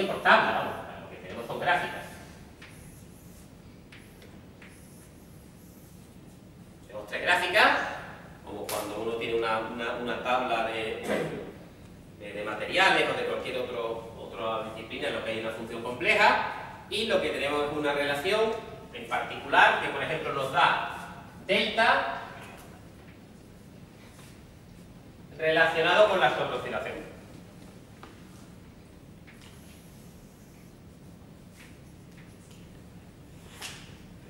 por tabla, vamos, lo que tenemos son gráficas. Tenemos 3 gráficas, como cuando uno tiene una tabla de materiales o de cualquier otra disciplina en lo que hay una función compleja, y lo que tenemos es una relación en particular que, por ejemplo, nos da delta relacionado con la sobreoscilación.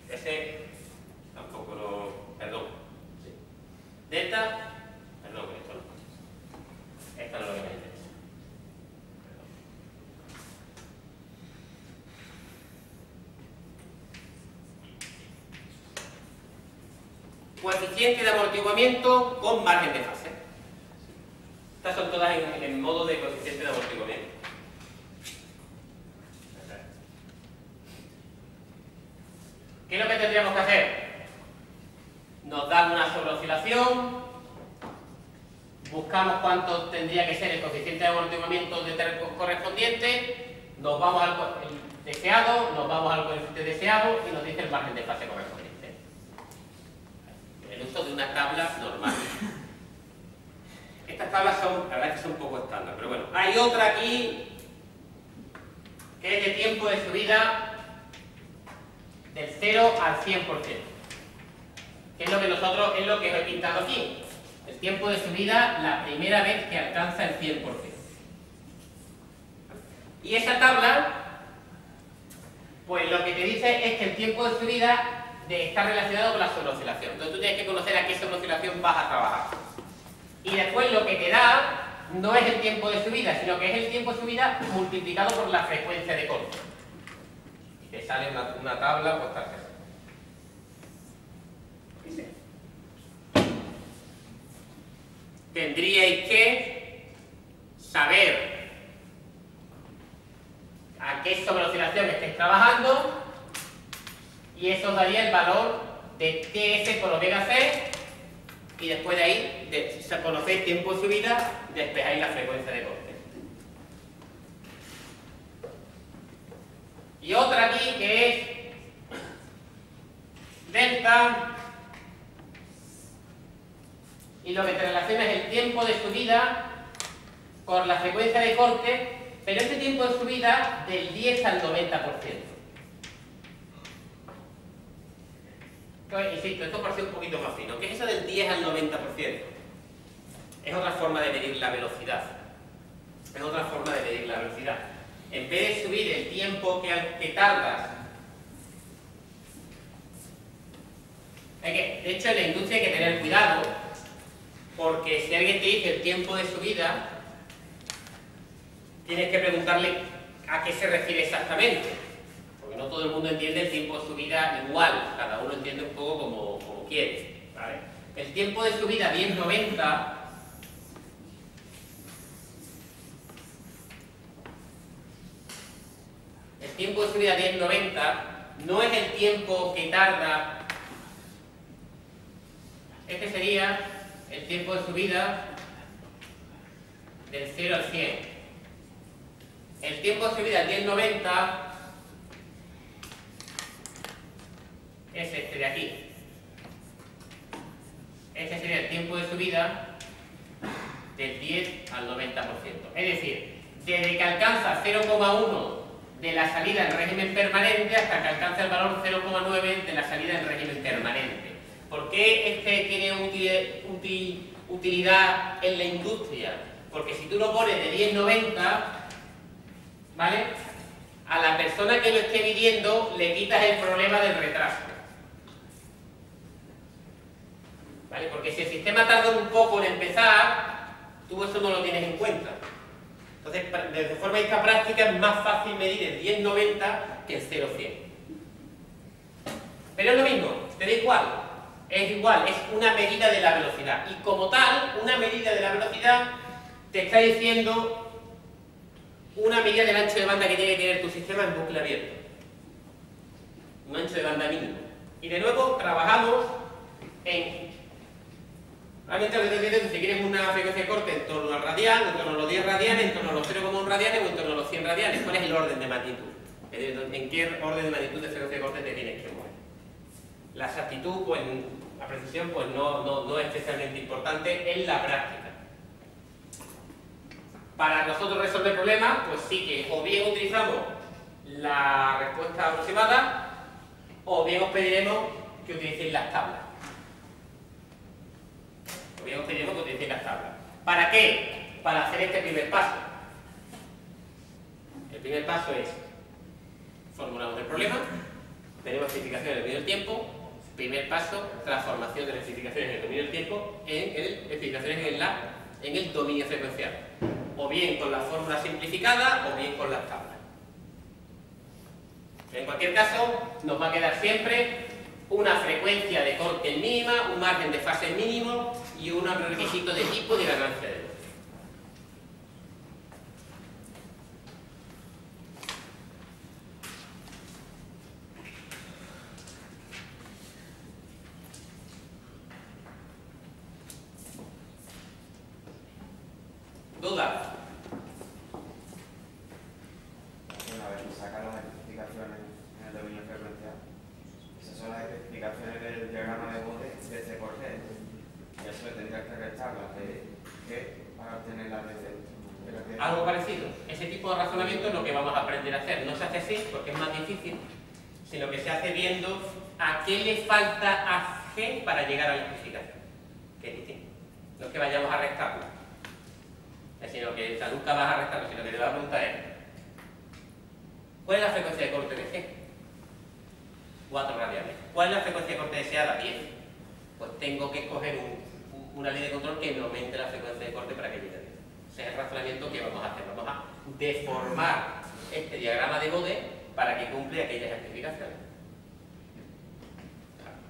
Ese tampoco lo... Perdón. Sí. Delta... Perdón, esto no. Esto no es lo que me interesa. Perdón. Coeficiente de amortiguamiento con margen de fase. Estas son todas en modo de coeficiente de amortiguamiento. ¿Qué es lo que tendríamos que hacer? Nos dan una sobreoscilación, buscamos cuánto tendría que ser el coeficiente de amortiguamiento correspondiente, nos vamos al deseado, nos vamos al coeficiente deseado y nos dice el margen de fase correspondiente. El uso de una tabla normal. Estas tablas son, la verdad es que son un poco estándar, pero bueno, hay otra aquí que es de tiempo de subida del 0 al 100%, que es lo que nosotros, es lo que os he pintado aquí, el tiempo de subida la primera vez que alcanza el 100%. Y esa tabla, pues lo que te dice es que el tiempo de subida está relacionado con la sobreoscilación. Entonces tú tienes que conocer a qué sobreoscilación vas a trabajar. Y después lo que te da no es el tiempo de subida, sino que es el tiempo de subida multiplicado por la frecuencia de corte. Y te sale una tabla, pues tal vez. Tendríais que saber a qué sobreoscilación estéis trabajando y eso os daría el valor de TS por omega C. Y después de ahí, si conocéis tiempo de subida, despejáis la frecuencia de corte. Y otra aquí que es delta, y lo que te relaciona es el tiempo de subida con la frecuencia de corte, pero este tiempo de subida del 10 al 90%. Entonces, insisto, esto parece un poquito más fino. ¿Qué es eso del 10 al 90%? Es otra forma de medir la velocidad. Es otra forma de medir la velocidad. En vez de subir el tiempo que tardas... de hecho, en la industria hay que tener cuidado, porque si alguien te dice el tiempo de subida, tienes que preguntarle a qué se refiere exactamente. No todo el mundo entiende el tiempo de subida igual, cada uno entiende un poco como quiere, ¿vale? El tiempo de subida 10-90 el tiempo de subida 10-90 no es el tiempo que tarda, este sería el tiempo de subida del 0 al 100. El tiempo de subida 10-90 es este de aquí. Este sería el tiempo de subida del 10 al 90%. Es decir, desde que alcanza 0,1 de la salida en régimen permanente hasta que alcanza el valor 0,9 de la salida en régimen permanente. ¿Por qué este tiene utilidad en la industria? Porque si tú lo pones de 10-90, ¿vale? A la persona que lo esté midiendo le quitas el problema del retraso. ¿Vale? Porque si el sistema tarda un poco en empezar, tú eso no lo tienes en cuenta. Entonces, de forma esta práctica es más fácil medir el 10-90 que el 0-100. Pero es lo mismo, te da igual. Es igual, es una medida de la velocidad. Y como tal, una medida de la velocidad te está diciendo una medida del ancho de banda que tiene que tener tu sistema en bucle abierto. Un ancho de banda mínimo. Y de nuevo, trabajamos en Realmente lo que estoy diciendo es que si quieres una frecuencia de corte en torno al radial, en torno a los 10 radianes, en torno a los 0,1 radianes o en torno a los 100 radianes. ¿Cuál es el orden de magnitud? ¿En qué orden de magnitud de frecuencia de corte te tienes que mover? La exactitud, pues, la precisión, pues no es especialmente importante en la práctica. Para nosotros resolver problemas, pues sí que o bien utilizamos la respuesta aproximada o bien os pediremos que utilicéis las tablas. O bien os pediremos que utilicéis las tablas. ¿Para qué? Para hacer este primer paso. El primer paso es formulamos el problema, tenemos especificaciones del dominio del tiempo. Primer paso, transformación de las especificaciones en el dominio del tiempo en especificaciones en el dominio frecuencial. O bien con la fórmula simplificada o bien con las tablas. En cualquier caso, nos va a quedar siempre una frecuencia de corte mínima, un margen de fase mínimo y un requisito de tipo de ganancia de luz. ¿Dudas? Una vez que sacan las especificaciones en el dominio frecuencial, esas son las especificaciones del diagrama de Bode de este corte. Ya se le tendría que restar las de G para obtener las de C. Algo parecido. Ese tipo de razonamiento es lo que vamos a aprender a hacer. No se hace así porque es más difícil, sino que se hace viendo a qué le falta a G para llegar a la especificación. Que es distinto. No es que vayamos a restarlo, sino que nunca vas a restarlo, sino que te va a preguntar es ¿cuál es la frecuencia de corte de G? 4 radianes. ¿Cuál es la frecuencia de corte deseada? 10. Pues tengo que escoger una ley de control que me aumente la frecuencia de corte para que llegue a 10. Ese es el razonamiento que vamos a hacer. Vamos a deformar este diagrama de Bode para que cumpla aquellas especificaciones.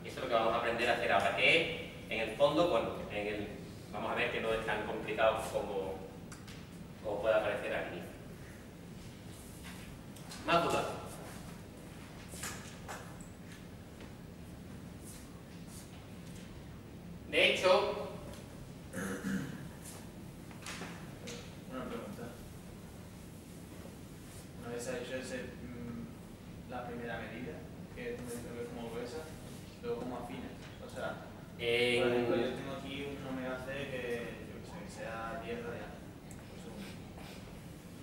Eso es lo que vamos a aprender a hacer ahora, que en el fondo, bueno, vamos a ver que no es tan complicado como pueda aparecer aquí. ¿Más dudas? De hecho, una pregunta. Una vez ha hecho la primera medida, que tú me dices que es como gruesa, luego como afines. O sea, por ejemplo, yo tengo aquí un omega C que sea 10 radianes.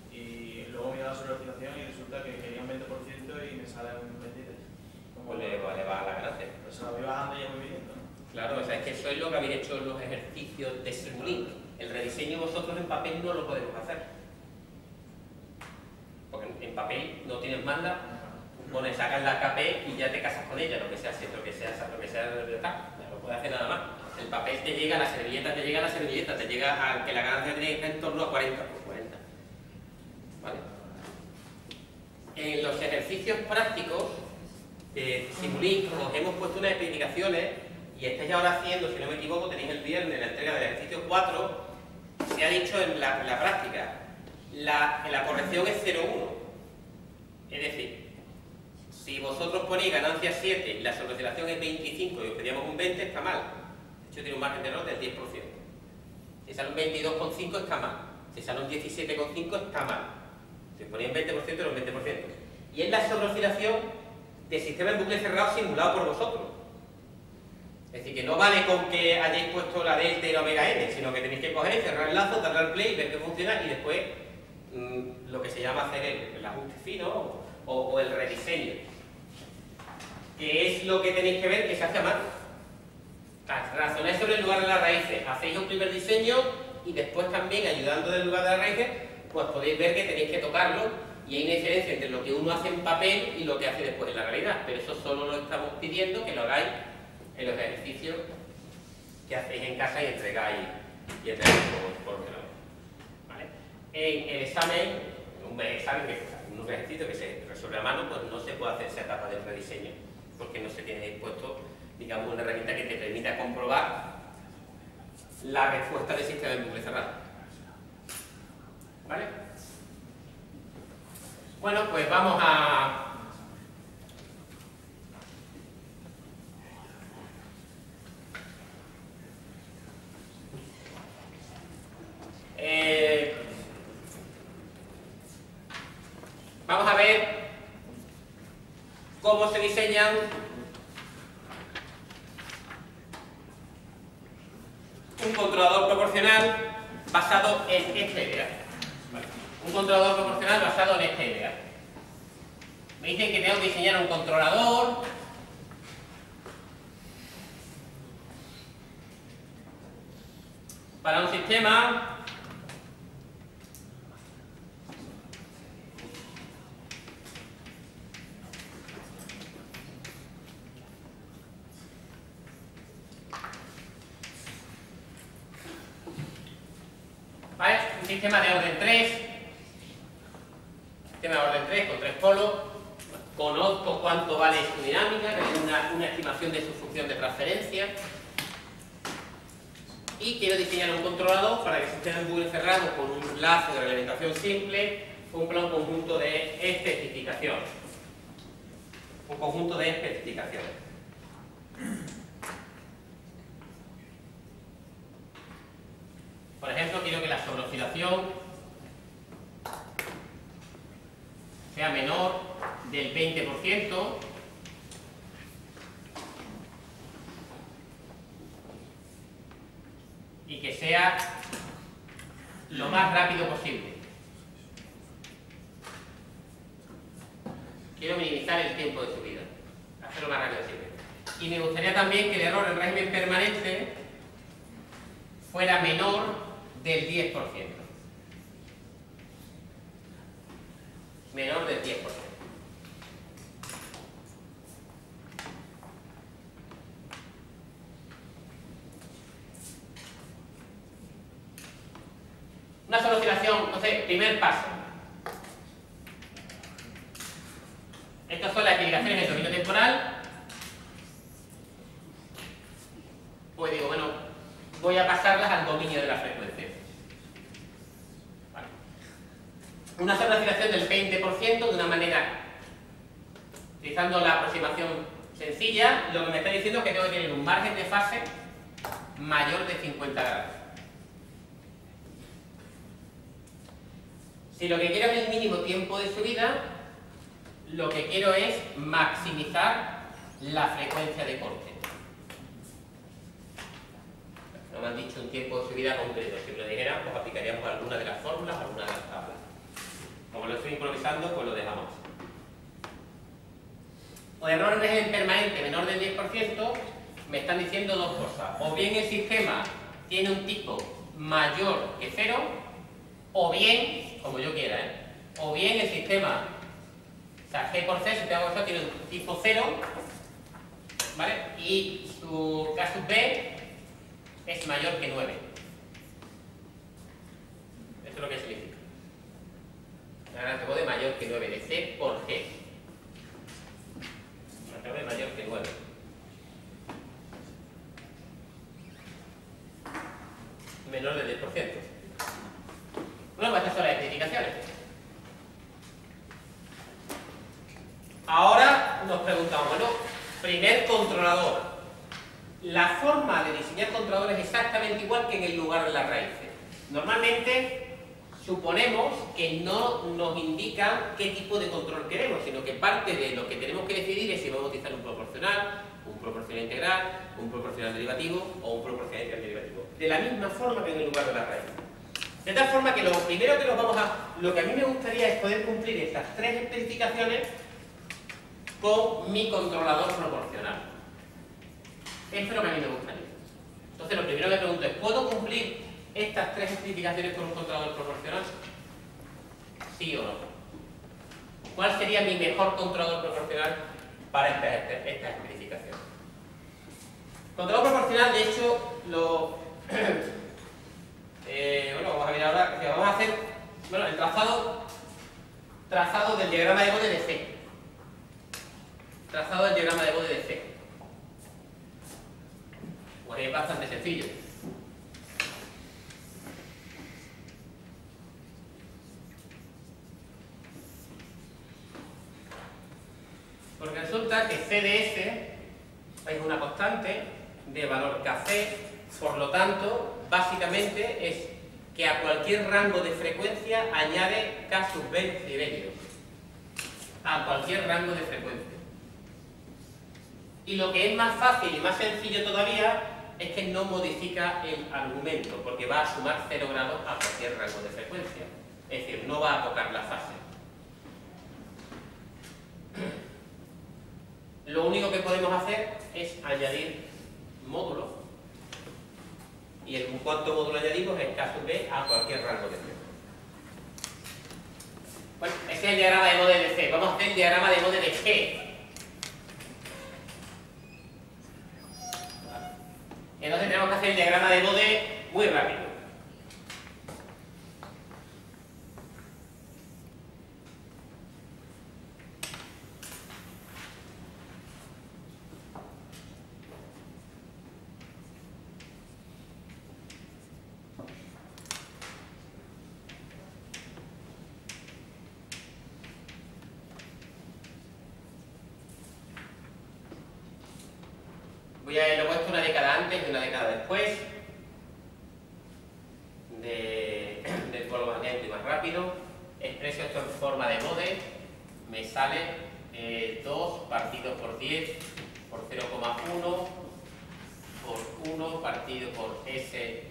Y luego me da sobre la oscilación y resulta que quería un 20% y me sale un 23%. pues le va a la ganancia. O sea, voy bajando y ya voy viendo, ¿no? Claro, o sea, es que eso es lo que habéis hecho en los ejercicios de Simulink. El rediseño vosotros en papel no lo podemos hacer. Porque en papel no tienes manda, sacas la KP y ya te casas con ella, lo que sea, no puedes hacer nada más. El papel te llega, la servilleta te llega a que la ganancia tiene que estar en torno a 40 por 40. ¿Vale? En los ejercicios prácticos de Simulink os hemos puesto unas especificaciones y estáis ahora haciendo, si no me equivoco, tenéis el viernes en la entrega del ejercicio 4, se ha dicho en la práctica, la corrección es 0,1. Es decir, si vosotros ponéis ganancia 7 y la sobreoscilación es 25 y os pedíamos un 20, está mal. De hecho, tiene un margen de error del 10%. Si sale un 22,5 está mal. Si sale un 17,5 está mal. Si ponéis 20% era un 20%. Y es la sobreoscilación del sistema en bucle cerrado simulado por vosotros. Es decir, que no vale con que hayáis puesto la delta y la omega n, sino que tenéis que coger, cerrar el lazo, darle al play, ver que funciona y después lo que se llama hacer el ajuste fino o el rediseño. Que es lo que tenéis que ver que se hace a mano. Razonáis sobre el lugar de las raíces, hacéis un primer diseño y después también, ayudando del lugar de las raíces, pues podéis ver que tenéis que tocarlo y hay una diferencia entre lo que uno hace en papel y lo que hace después en la realidad. Pero eso solo lo estamos pidiendo que lo hagáis en los ejercicios que hacéis en casa y entregáis por ordenador. ¿Vale? En el examen, un ejercicio que se resuelve a mano, pues no se puede hacer esa etapa de rediseño, porque no se tiene dispuesto, digamos, una herramienta que te permita comprobar la respuesta del sistema de bucle cerrado. ¿Vale? Bueno, pues vamos a... vamos a ver cómo se diseñan un controlador proporcional basado en esta idea. Un controlador proporcional basado en esta idea. Me dicen que tengo que diseñar un controlador para un sistema ¿vale? Un sistema de orden 3, sistema de orden 3 con 3 polos. Conozco cuánto vale su dinámica, que es una estimación de su función de transferencia. Y quiero diseñar un controlador para que se esté en bucle cerrado con un lazo de reglamentación simple, un conjunto de especificaciones. Un conjunto de especificaciones. Por ejemplo, quiero que la sobreoscilación sea menor del 20%. Y que sea lo más rápido posible. Quiero minimizar el tiempo de subida, hacerlo lo más rápido posible. Y me gustaría también que el error en régimen permanente fuera menor del 10%. Menor del 10%. Una sola oscilación, entonces, primer paso. Estas son las explicaciones del dominio temporal. Pues digo, bueno, voy a pasarlas al dominio de la frecuencia. Vale. Una sola oscilación del 20% de una manera, utilizando la aproximación sencilla, lo que me está diciendo es que tengo que tener un margen de fase mayor de 50 grados. Si lo que quiero es el mínimo tiempo de subida, lo que quiero es maximizar la frecuencia de corte. No me han dicho un tiempo de subida concreto. Si me lo dijeran, pues aplicaríamos alguna de las fórmulas, alguna de las tablas. Como lo estoy improvisando, pues lo dejamos. O error en régimen permanente menor del 10%, me están diciendo dos cosas. O bien el sistema tiene un tipo mayor que 0, o bien, como yo quiera, o bien el sistema, o sea, G por C, si tengo eso, tiene un tipo 0, ¿vale? Y su K sub B es mayor que 9. Esto es lo que significa. La gran de mayor que 9, de C por G. La gran mayor que 9. Menor del 10%. Bueno, pues estas son las especificaciones. Ahora nos preguntamos, bueno, primer controlador. La forma de diseñar controladores es exactamente igual que en el lugar de las raíces. Normalmente suponemos que no nos indican qué tipo de control queremos, sino que parte de lo que tenemos que decidir es si vamos a utilizar un proporcional integral, un proporcional derivativo o un proporcional derivativo. De la misma forma que en el lugar de las raíces. De tal forma que lo primero que lo que a mí me gustaría es poder cumplir estas tres especificaciones con mi controlador proporcional. Esto es lo que a mí me gustaría. Entonces lo primero que me pregunto es, ¿puedo cumplir estas tres especificaciones con un controlador proporcional? ¿Sí o no? ¿Cuál sería mi mejor controlador proporcional para estas especificaciones? Controlador proporcional, de hecho, bueno, vamos a ver ahora que vamos a hacer el trazado del diagrama de Bode de C. Trazado del diagrama de Bode de C. Pues es bastante sencillo. Porque resulta que C de S es una constante de valor Kc, por lo tanto, básicamente es que a cualquier rango de frecuencia añade K sub B decibelios. a cualquier rango de frecuencia. Y lo que es más fácil y más sencillo todavía es que no modifica el argumento, porque va a sumar 0 grados a cualquier rango de frecuencia. Es decir, no va a tocar la fase. Lo único que podemos hacer es añadir módulos. Y el cuarto módulo añadimos es K sub B a cualquier rango de frecuencia. Bueno, ese es el diagrama de Bode de C. Vamos a hacer el diagrama de Bode de G. Entonces tenemos que hacer el diagrama de Bode muy rápido. Lo he puesto una década antes y una década después del polo magnético y más rápido. Expreso esto en forma de Bode. Me sale 2 partido por 10 por 0,1 por 1 partido por S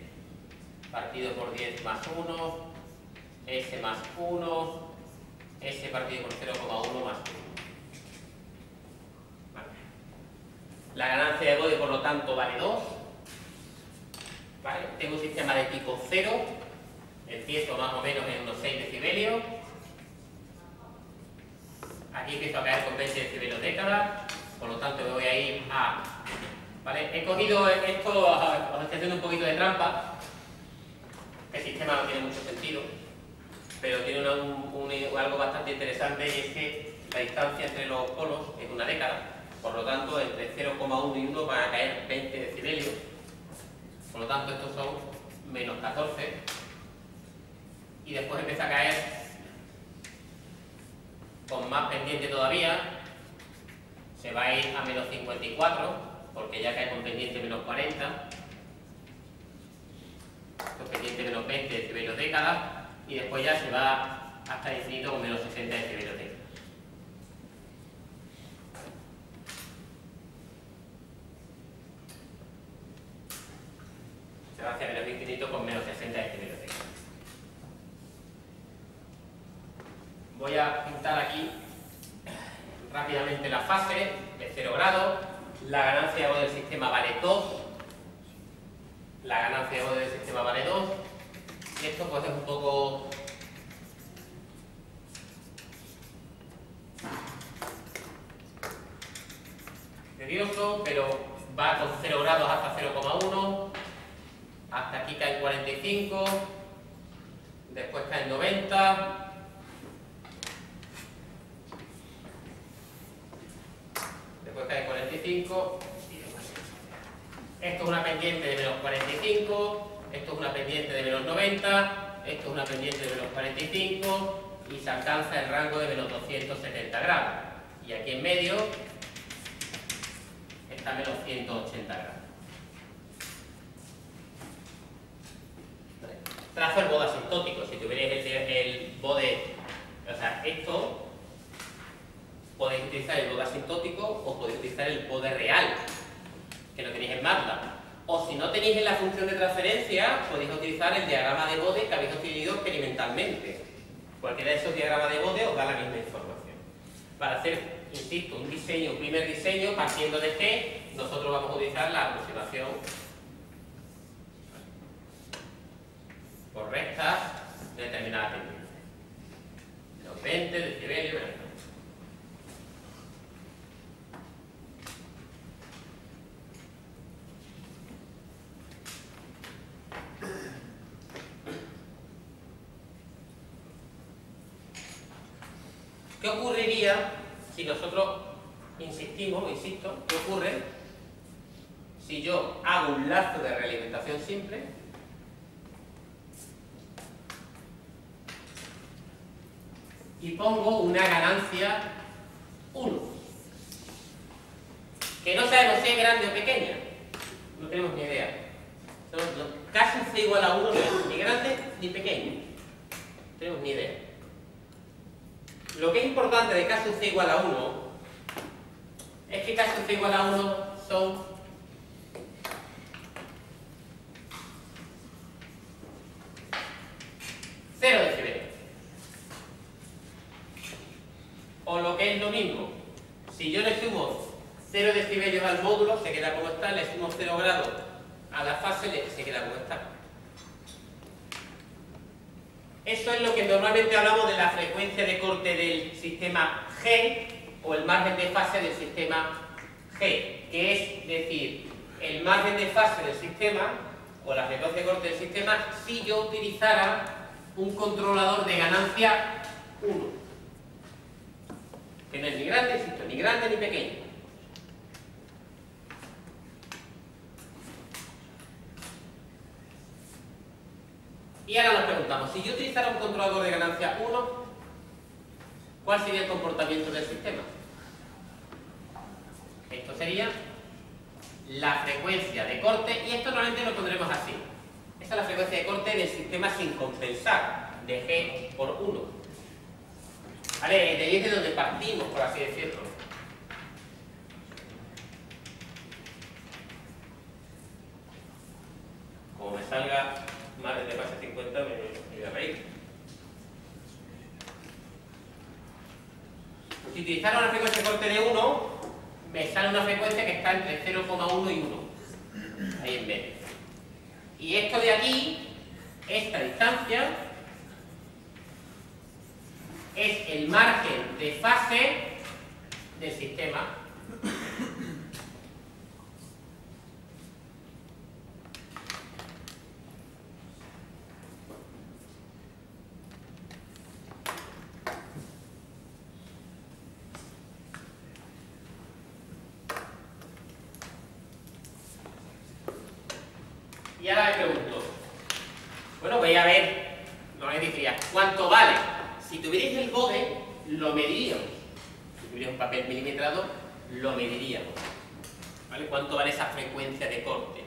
partido por 10 más 1, S más 1, S partido por 0,1 más 1. La ganancia de Bode, por lo tanto, vale 2. ¿Vale? Tengo un sistema de tipo 0. Empiezo más o menos en unos 6 decibelios. Aquí empiezo a caer con 20 decibelios década. Por lo tanto, me voy a ir a... ¿Vale? He cogido esto, os estoy haciendo un poquito de trampa. El sistema no tiene mucho sentido, pero tiene algo bastante interesante, y es que la distancia entre los polos es una década. Por lo tanto, entre 0,1 y 1 van a caer 20 decibelios. Por lo tanto, estos son menos 14. Y después empieza a caer con más pendiente todavía. Se va a ir a menos 54, porque ya cae con pendiente menos 40. Con pendiente menos 20 decibelios década. Y después ya se va hasta el infinito con menos 60 decibelios década. Se va hacia menos infinito con menos 60 decibelios década. Voy a pintar aquí rápidamente la fase de 0 grados. La ganancia de Bode del sistema vale 2. La ganancia de Bode del sistema vale 2. Y esto pues es un poco... tedioso, pero va con 0 grados hasta 0,1. Hasta aquí cae 45. Después cae 90. Después cae 45. Esto es una pendiente de menos 45. Esto es una pendiente de menos 90. Esto es una pendiente de menos 45. Y se alcanza el rango de menos 270 grados. Y aquí en medio está menos 180 grados. Trazo el Bode asintótico. Si tuvierais el Bode, o sea, esto, podéis utilizar el Bode asintótico o podéis utilizar el Bode real, que lo tenéis en MATLAB. O si no tenéis en la función de transferencia, podéis utilizar el diagrama de Bode que habéis obtenido experimentalmente. Cualquiera de esos diagramas de Bode os da la misma información. Para hacer, insisto, un diseño, un primer diseño, partiendo de G, nosotros vamos a utilizar la aproximación por rectas de determinada pendiente. Los 20 decibelios. ¿Qué ocurriría si nosotros insisto, qué ocurre si yo hago un lazo de realimentación simple y pongo una ganancia 1? Que no sabemos si es grande o pequeña, no tenemos ni idea. Casi C igual a 1 no es ni grande ni pequeño, no tenemos ni idea. Lo que es importante de caso C igual a 1 es que caso C igual a 1 son cero decibelios. O lo que es lo mismo, si yo le sumo 0 decibelios al módulo, se queda como está, le sumo 0 grados a la fase, se queda como está. Eso es lo que normalmente hablamos de la frecuencia de corte del sistema G o el margen de fase del sistema G, que es decir, el margen de fase del sistema o la frecuencia de corte del sistema si yo utilizara un controlador de ganancia 1, que no es ni grande, insisto, ni grande ni pequeño. Y ahora nos preguntamos, si yo utilizara un controlador de ganancia 1, ¿cuál sería el comportamiento del sistema? Esto sería la frecuencia de corte, y esto normalmente lo pondremos así. Esta es la frecuencia de corte del sistema sin compensar, de G por 1. ¿Vale? De ahí es de donde partimos, por así decirlo. Como me salga más de fase 50, me voy a reír. Pues si utilizara una frecuencia de corte de 1, me sale una frecuencia que está entre 0,1 y 1. Ahí en medio. Y esto de aquí, esta distancia, es el margen de fase del sistema. Y ahora me pregunto, bueno, voy a ver, no me diría, ¿cuánto vale? Si tuvierais el bode, lo mediríamos. Si tuvierais un papel milimetrado, lo mediríamos. ¿Vale? ¿Cuánto vale esa frecuencia de corte?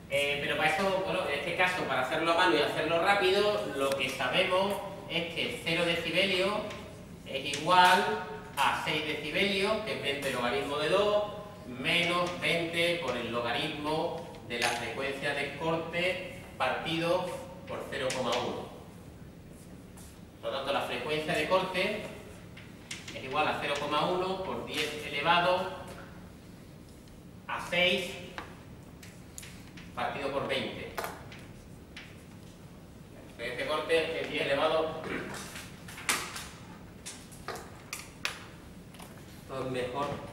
Pero para eso, bueno, en este caso, para hacerlo a mano y hacerlo rápido, lo que sabemos es que 0 decibelios es igual a 6 decibelios, que es 20 logaritmo de 2, menos 20 por el logaritmo de la frecuencia de corte partido por 0,1. Por lo tanto, la frecuencia de corte es igual a 0,1 por 10 elevado a 6 partido por 20. La frecuencia de corte es 10 elevado. Esto es mejor.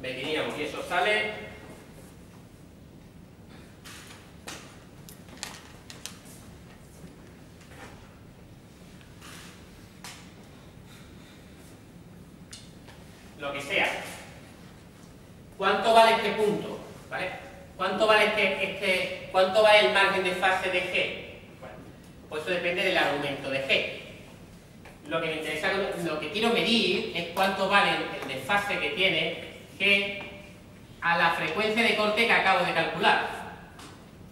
Mediríamos y eso sale lo que sea. ¿Cuánto vale este punto? ¿Vale? ¿Cuánto vale cuánto vale el margen de fase de G? Bueno, pues eso depende del argumento de G. Lo que me interesa, lo que quiero medir es cuánto vale el desfase que tiene G a la frecuencia de corte que acabo de calcular,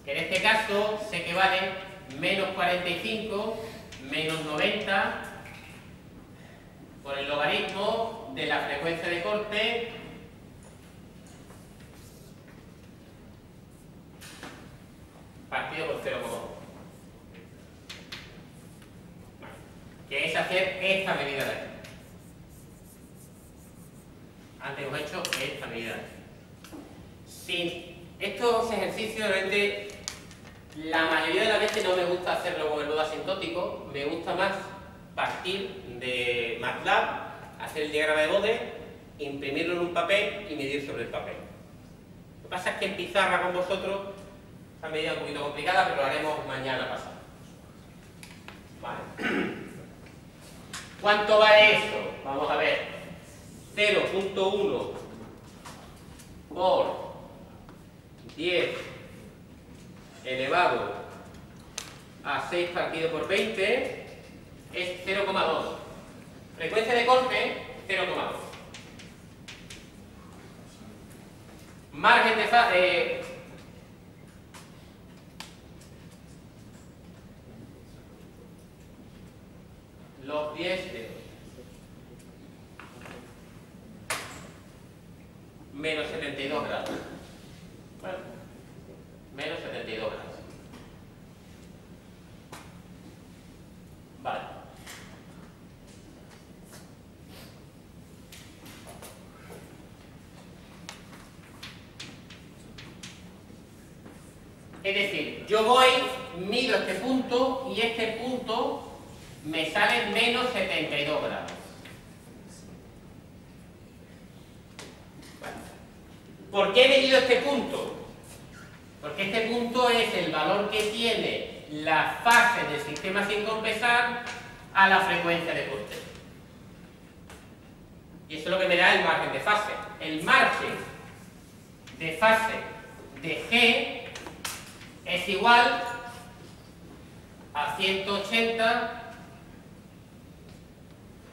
que en este caso sé que vale menos 45 menos 90 por el logaritmo de la frecuencia de corte partido por 0,1, que es hacer esta medida de aquí. Antes hemos hecho esta medida. Si estos ejercicios realmente la mayoría de las veces no me gusta hacerlo con el modo asintótico, me gusta más partir de MATLAB, hacer el diagrama de bode, imprimirlo en un papel y medir sobre el papel. Lo que pasa es que en pizarra con vosotros esta medida es un poquito complicada, pero lo haremos mañana pasado. Vale. ¿Cuánto vale esto? Vamos a ver. 0,1 por 10 elevado a 6 partido por 20 es 0,2. Frecuencia de corte, 0,2. Margen de fase, los 10 dedos. Menos 72 grados. Bueno, menos 72 grados. Vale. Es decir, yo voy, mido este punto y este punto me sale menos 72 grados. Vale. ¿Por qué he medido este punto? Porque este punto es el valor que tiene la fase del sistema sin compensar a la frecuencia de corte. Y eso es lo que me da el margen de fase. El margen de fase de G es igual a 180,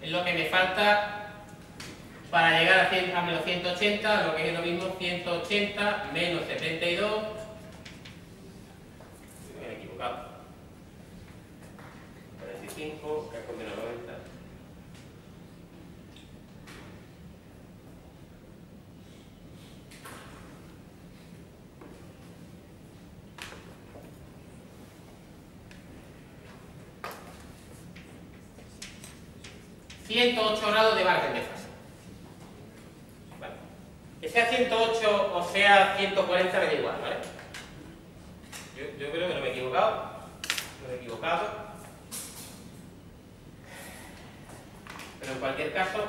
es lo que me falta para llegar a menos 180, lo que es lo mismo 180 menos 72. Me he equivocado. 45, que es con menos 90. ...108 grados de margen de fase. Vale. Que sea 108 o sea 140 me da igual, ¿vale? Yo creo que no me he equivocado. No me he equivocado. Pero en cualquier caso...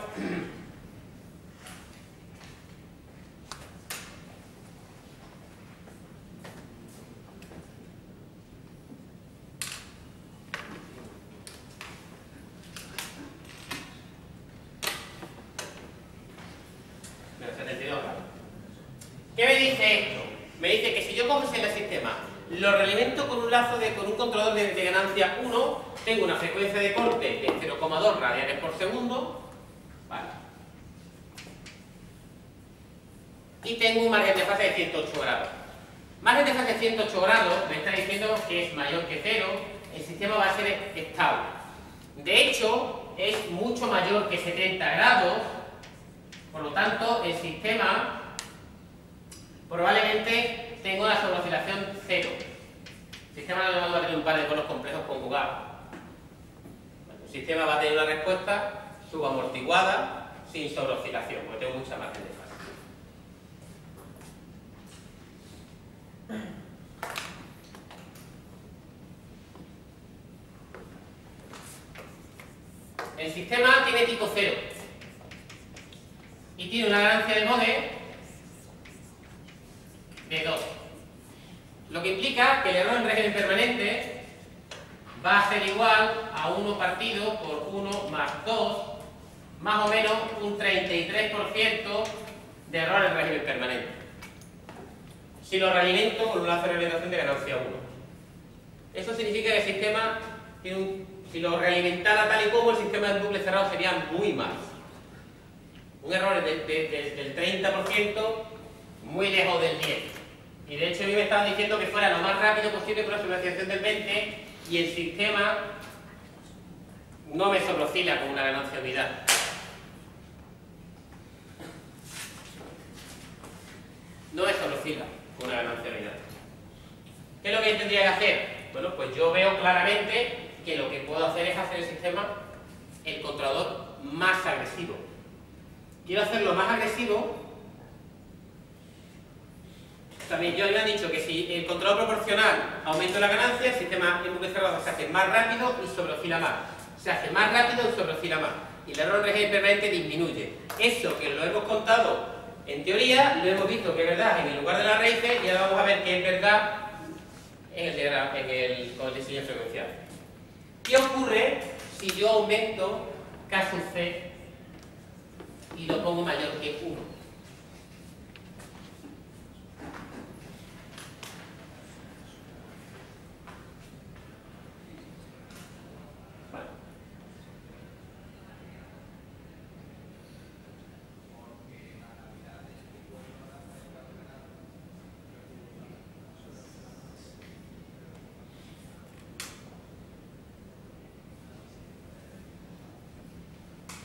¿Qué me dice esto? Me dice que si yo cojo ese sistema, lo realimento con un lazo con un controlador de ganancia 1, tengo una frecuencia de corte de 0,2 radianes por segundo, ¿vale? Y tengo un margen de fase de 108 grados. Margen de fase de 108 grados me está diciendo que es mayor que 0, el sistema va a ser estable. De hecho, es mucho mayor que 70 grados, por lo tanto, el sistema probablemente tenga una sobreoscilación 0. El sistema no va a tener un par de conos complejos conjugados. El sistema va a tener una respuesta subamortiguada sin sobreoscilación, porque tengo mucha margen de fase. El sistema tiene tipo 0 y tiene una ganancia de Bode de 2. Lo que implica que el error en régimen permanente va a ser igual a 1 partido por 1 más 2, más o menos un 33% de error en régimen permanente. Si lo realimento con un lazo de realimentación de ganancia 1. Eso significa que el sistema tiene si lo realimentara tal y como, el sistema de bucle cerrado sería muy más. Un error del 30%, muy lejos del 10%. Y de hecho a mí me estaban diciendo que fuera lo más rápido posible con la sobreoscilación del 20% y el sistema no me sobreoscila con una ganancia unidad. No me sobreoscila con una ganancia unidad. ¿Qué es lo que tendría que hacer? Bueno, pues yo veo claramente que lo que puedo hacer es hacer el sistema, el controlador, más agresivo. Quiero hacerlo más agresivo. También yo me han dicho que si el controlador proporcional aumenta la ganancia, el sistema en bucle cerrado se hace más rápido y sobreoscila más. Se hace más rápido y sobreoscila más. Y el error en régimen permanente disminuye. Eso que lo hemos contado en teoría, lo hemos visto que es verdad en el lugar de las raíces, y ahora vamos a ver que es verdad con el diseño frecuencial. ¿Qué ocurre si yo aumento K sub C y lo pongo mayor que 1?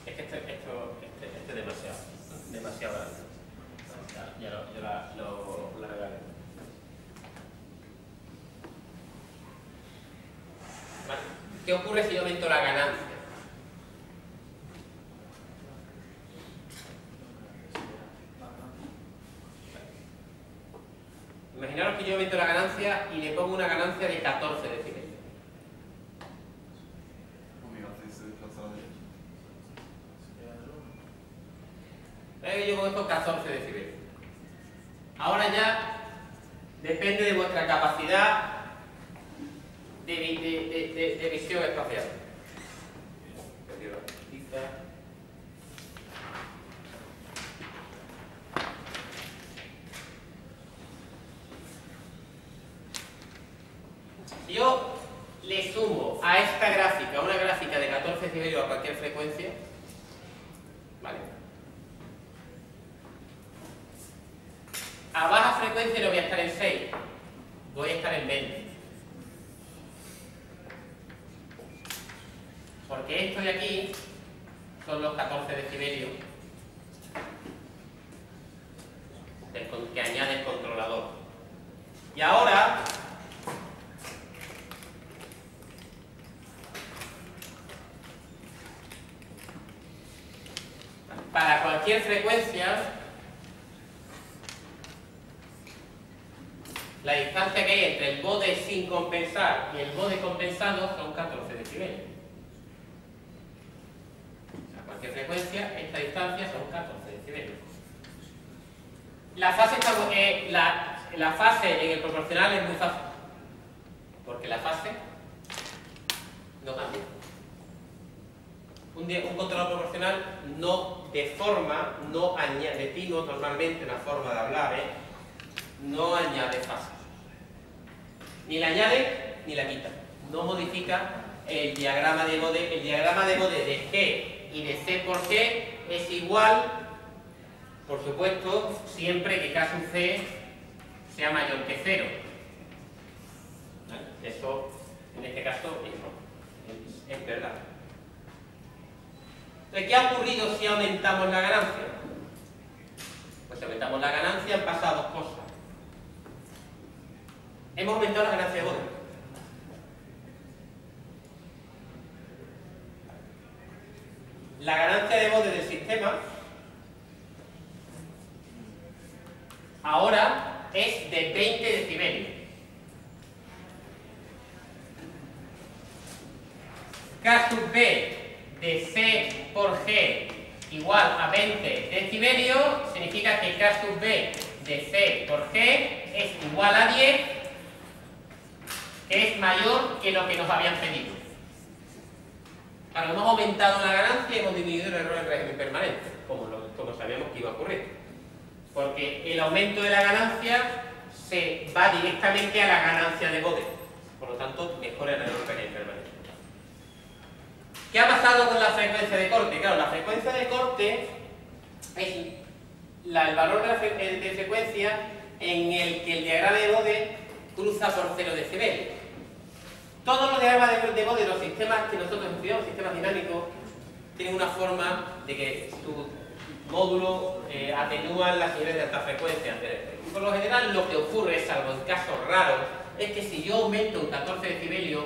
Es que este es demasiado grande. Ya lo regalé. ¿Vale? ¿Qué ocurre si yo aumento la ganancia? Imaginaros que yo aumento la ganancia y le pongo una ganancia de 14 decibelios. Yo pongo estos 14 decibelios. Ahora ya depende de vuestra capacidad de visión espacial. Si yo le sumo a esta gráfica una gráfica de 14 decibelios a cualquier frecuencia, ¿vale? A baja frecuencia no voy a estar en 6, voy a estar en 20. Porque esto de aquí son los 14 decibelios que añade el controlador. Y ahora para cualquier frecuencia, la distancia que hay entre el bode sin compensar y el bode compensado son 14 decibelios. O sea, cualquier frecuencia, esta distancia son 14 decibelios. La fase en el proporcional es muy fácil, porque la fase no cambia. Un controlador proporcional no deforma, no añade, decimos normalmente una forma de hablar, no añade fase. Ni la añade ni la quita. No modifica el diagrama de bode. El diagrama de bode de G y de C por G es igual, por supuesto, siempre que K sub C sea mayor que 0. ¿Vale? Eso, en este caso, es verdad. Entonces, ¿qué ha ocurrido si aumentamos la ganancia? Pues si aumentamos la ganancia han pasado dos cosas. Hemos aumentado la ganancia de bode. La ganancia de bode del sistema ahora es de 20 decibelios. K sub B de C por G igual a 20 decibelios significa que K sub B de C por G es igual a 10, que es mayor que lo que nos habían pedido. Claro, hemos aumentado la ganancia y hemos disminuido el error en régimen permanente, como sabíamos que iba a ocurrir. Porque el aumento de la ganancia se va directamente a la ganancia de bode. Por lo tanto, mejora el error en régimen permanente. ¿Qué ha pasado con la frecuencia de corte? Claro, la frecuencia de corte es el valor de frecuencia en el que el diagrama de bode cruza por 0 decibelios. Todos los diagramas de bode de los sistemas que nosotros estudiamos, sistemas dinámicos, tienen una forma de que su módulo atenúan las señales de alta frecuencia. Por lo general, lo que ocurre, salvo en casos raros, es que si yo aumento un 14 decibelios,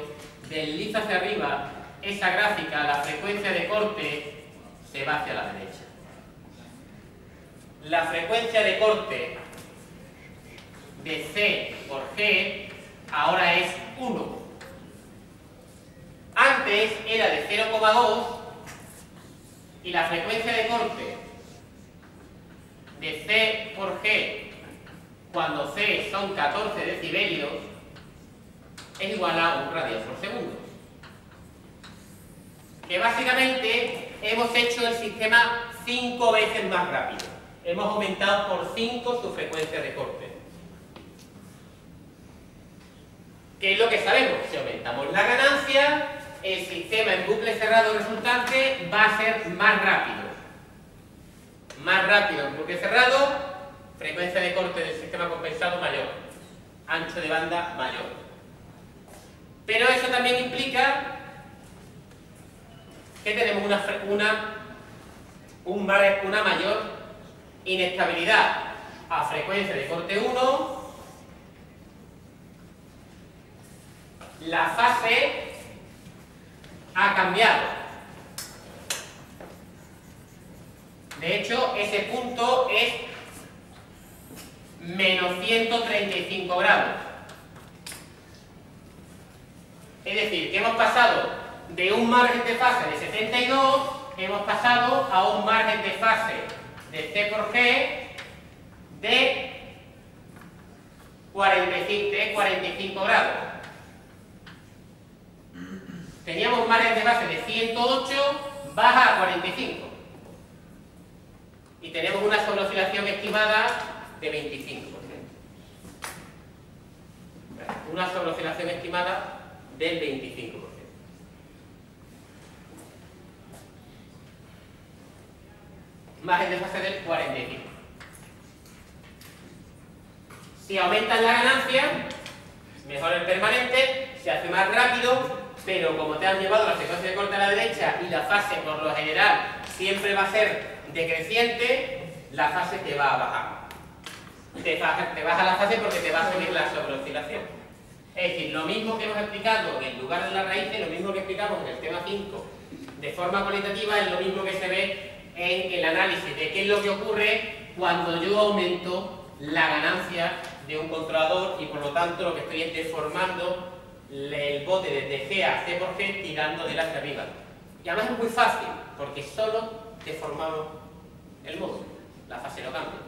deslizo hacia arriba esa gráfica, la frecuencia de corte se va hacia la derecha. La frecuencia de corte de C por G ahora es 1. Antes era de 0,2 y la frecuencia de corte de C por G cuando C son 14 decibelios es igual a 1 radios por segundo. Que básicamente hemos hecho el sistema 5 veces más rápido. Hemos aumentado por 5 su frecuencia de corte. ¿Qué es lo que sabemos? Si aumentamos la ganancia, el sistema en bucle cerrado resultante va a ser más rápido. Más rápido en bucle cerrado, frecuencia de corte del sistema compensado mayor, ancho de banda mayor. Pero eso también implica que tenemos una una mayor inestabilidad a frecuencia de corte 1, la fase ha cambiado. De hecho, ese punto es menos 135 grados. Es decir, que hemos pasado de un margen de fase de 72, hemos pasado a un margen de fase de C por G de 45 grados. Teníamos un margen de fase de 108, baja a 45. Y tenemos una sobreoscilación estimada de 25%. Una sobreoscilación estimada del 25%. Margen de fase del 45. Si aumentan la ganancia, mejor el permanente, se hace más rápido, pero como te han llevado la secuencia de corte a la derecha y la fase por lo general siempre va a ser decreciente, la fase te va a bajar. Te baja la fase porque te va a subir la sobreoscilación. Es decir, lo mismo que hemos explicado en lugar de las raíces, lo mismo que explicamos en el tema 5 de forma cualitativa, es lo mismo que se ve en el análisis de qué es lo que ocurre cuando yo aumento la ganancia de un controlador y por lo tanto lo que estoy es deformando el bote desde G a C por G tirando de hacia arriba. Y además es muy fácil porque solo deformamos el módulo, la fase no cambia.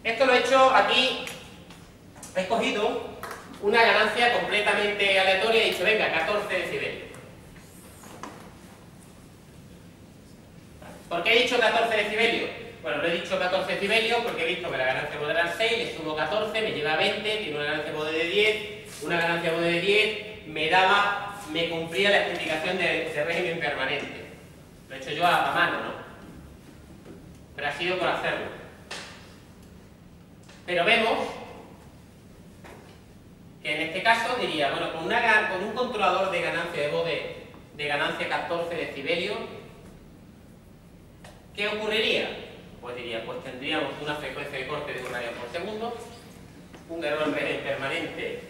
Esto lo he hecho aquí, he escogido una ganancia completamente aleatoria y he dicho, venga, 14 decibelios. ¿Por qué he dicho 14 decibelios? Bueno, lo he dicho 14 decibelios porque he visto que la ganancia modo era 6, le sumo 14, me lleva 20, tiene una ganancia modo de 10, una ganancia modo de 10 me cumplía la especificación de régimen permanente. Lo he hecho yo a mano, ¿no? Pero ha sido por hacerlo. Pero vemos que en este caso diría, bueno, con un controlador de ganancia de bode de ganancia 14 decibelios, ¿qué ocurriría? Pues diría, pues tendríamos una frecuencia de corte de 1 radian por segundo, un error en régimen permanente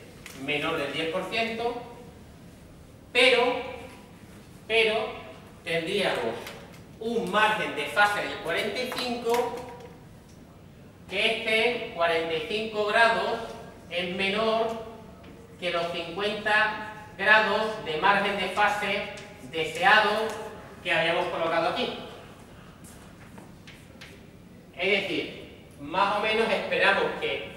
menor del 10%, pero tendríamos un margen de fase del 45, que este 45 grados es menor que los 50 grados de margen de fase deseado que habíamos colocado aquí. Es decir, más o menos esperamos que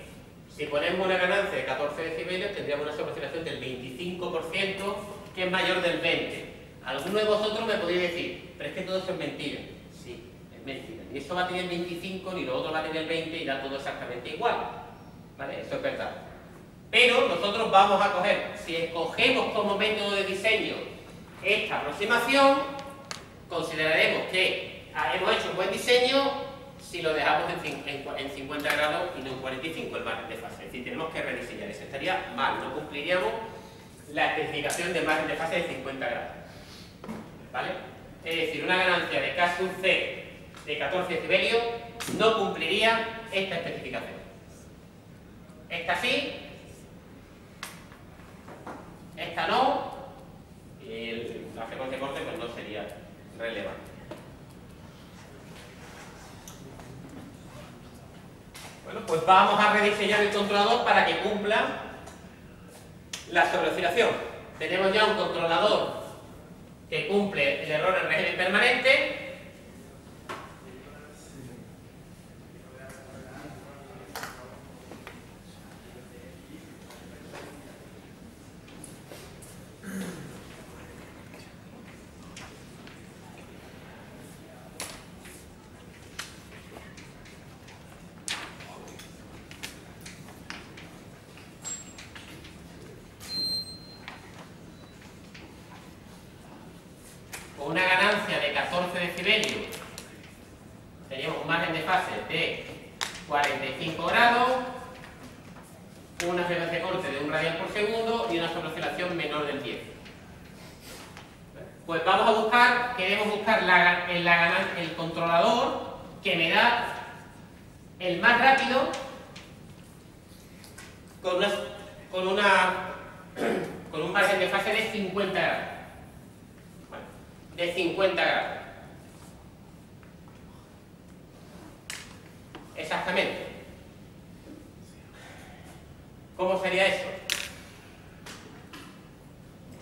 si ponemos una ganancia de 14 decibelios tendríamos una sobreoscilación del 25%, que es mayor del 20%. Alguno de vosotros me podéis decir, pero es que todo eso es mentira. Sí, es mentira. Ni eso va a tener 25, ni lo otro va a tener 20 y da todo exactamente igual. ¿Vale? Eso es verdad. Pero nosotros vamos a coger, si escogemos como método de diseño esta aproximación, consideraremos que hemos hecho un buen diseño si lo dejamos en 50 grados y no en 45 el margen de fase. Es decir, tenemos que rediseñar eso. Estaría mal, no cumpliríamos la especificación de margen de fase de 50 grados. ¿Vale? Es decir, una ganancia de K sub C de 14 decibelios no cumpliría esta especificación. Esta sí, esta no, y la frecuencia de corte pues no sería relevante. Bueno, pues vamos a rediseñar el controlador para que cumpla la sobreoscilación. Tenemos ya un controlador que cumple el error en régimen permanente. Con una ganancia de 14 decibelios teníamos un margen de fase de 45 grados, una frecuencia de corte de 1 radian por segundo y una sobreoscilación menor del 10. Pues vamos a buscar, queremos buscar el controlador que me da el más rápido con un margen de fase de 50 grados. Bueno, de 50 grados. Exactamente. ¿Cómo sería eso?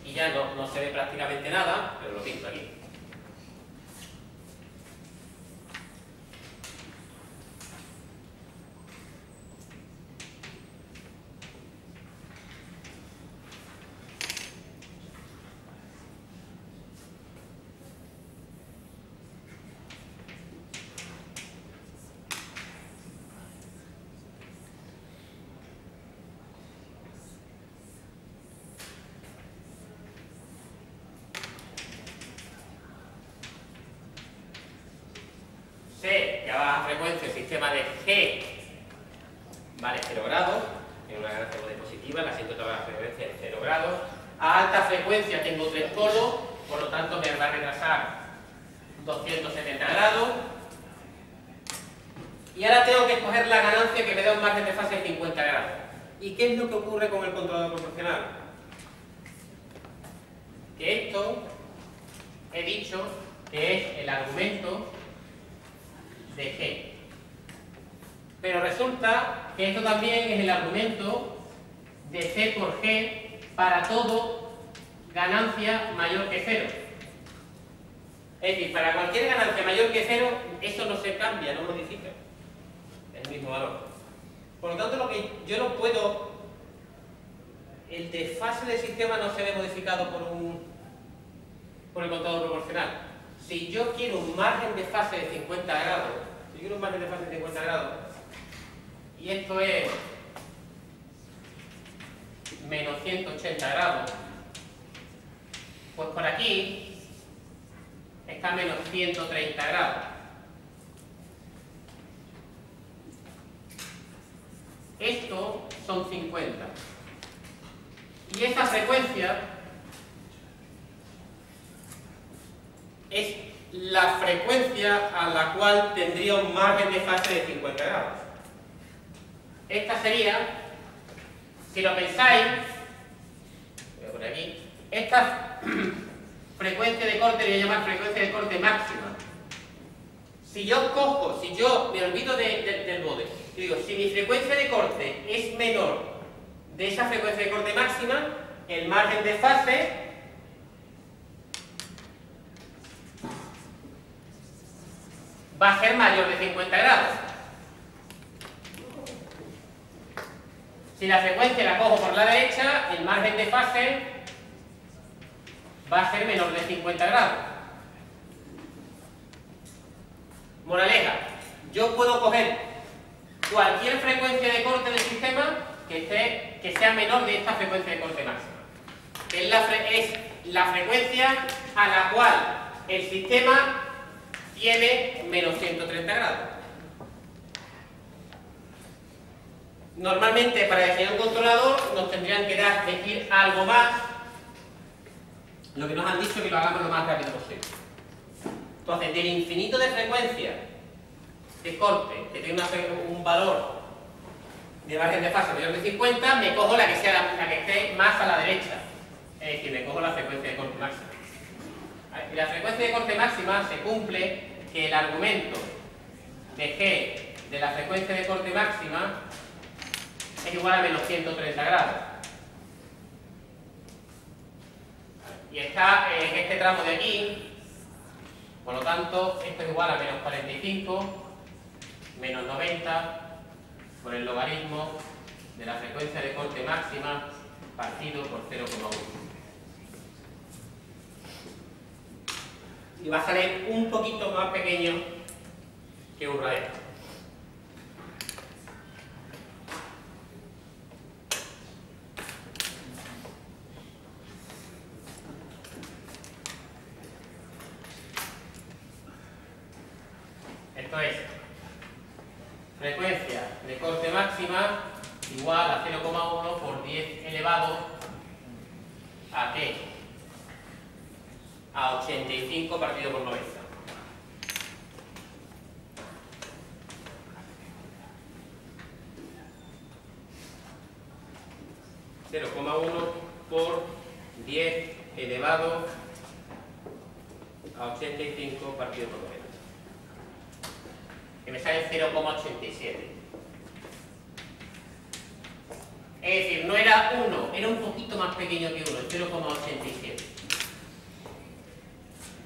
Y ya no se ve prácticamente nada, pero lo pinto aquí. C, que a baja frecuencia el sistema de G vale 0 grados, tiene una ganancia positiva, la asíntota de baja frecuencia es 0 grados. A alta frecuencia tengo 3 polos, por lo tanto me va a retrasar 270 grados. Y ahora tengo que escoger la ganancia que me da un margen de fase de 50 grados. ¿Y qué es lo que ocurre con el controlador proporcional? Que esto he dicho que es el argumento de G. Pero resulta que esto también es el argumento de C por G para todo ganancia mayor que 0. Es decir, para cualquier ganancia mayor que 0, eso no se cambia, no modifica. Es el mismo valor. Por lo tanto, lo que yo no puedo... El desfase del sistema no se ve modificado por el controlador proporcional. Si yo quiero un margen de fase de 50 grados, y esto es menos 180 grados, pues por aquí está menos 130 grados. Esto son 50. Y esta frecuencia es la frecuencia a la cual tendría un margen de fase de 50 grados. Esta sería, si lo pensáis, voy a poner aquí, esta frecuencia de corte le voy a llamar frecuencia de corte máxima. Si yo me olvido del bode, y digo, si mi frecuencia de corte es menor de esa frecuencia de corte máxima, el margen de fase va a ser mayor de 50 grados. Si la frecuencia la cojo por la derecha, el margen de fase va a ser menor de 50 grados. Moraleja, yo puedo coger cualquier frecuencia de corte del sistema que sea menor de esta frecuencia de corte máxima. Es la frecuencia a la cual el sistema tiene menos 130 grados. Normalmente para diseñar un controlador nos tendrían que decir algo más. Lo que nos han dicho es que lo hagamos lo más rápido posible. Entonces, del infinito de frecuencias de corte que tiene un valor de margen de fase mayor de 50, me cojo la que esté más a la derecha. Es decir, me cojo la frecuencia de corte máxima. Y la frecuencia de corte máxima se cumple que el argumento de G de la frecuencia de corte máxima es igual a menos 130 grados. Y está en este tramo de aquí, por lo tanto, esto es igual a menos 45, menos 90, por el logaritmo de la frecuencia de corte máxima partido por 0,1. Y va a salir un poquito más pequeño que un radio. Esto es frecuencia de corte máxima igual a 0,1 por 10 elevado a t a 85 partido por 90. 0,1 por 10 elevado a 85 partido por 90. Que me sale 0,87. Es decir, no era 1, era un poquito más pequeño que 1, 0,87.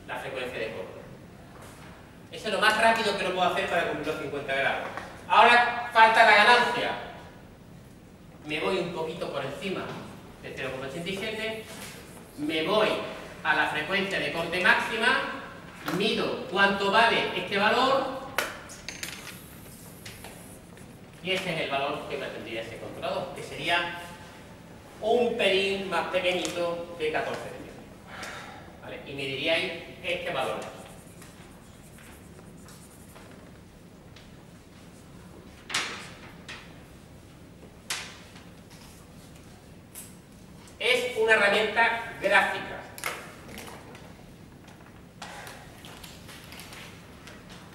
La frecuencia de corte. Eso es lo más rápido que lo puedo hacer para cumplir los 50 grados. Ahora falta la ganancia. Me voy un poquito por encima de 0,87, me voy a la frecuencia de corte máxima, mido cuánto vale este valor y ese es el valor que me tendría ese controlador, que sería un pelín más pequeñito que 14 decibeles. ¿Vale? Y mediríais este valor. Es una herramienta gráfica.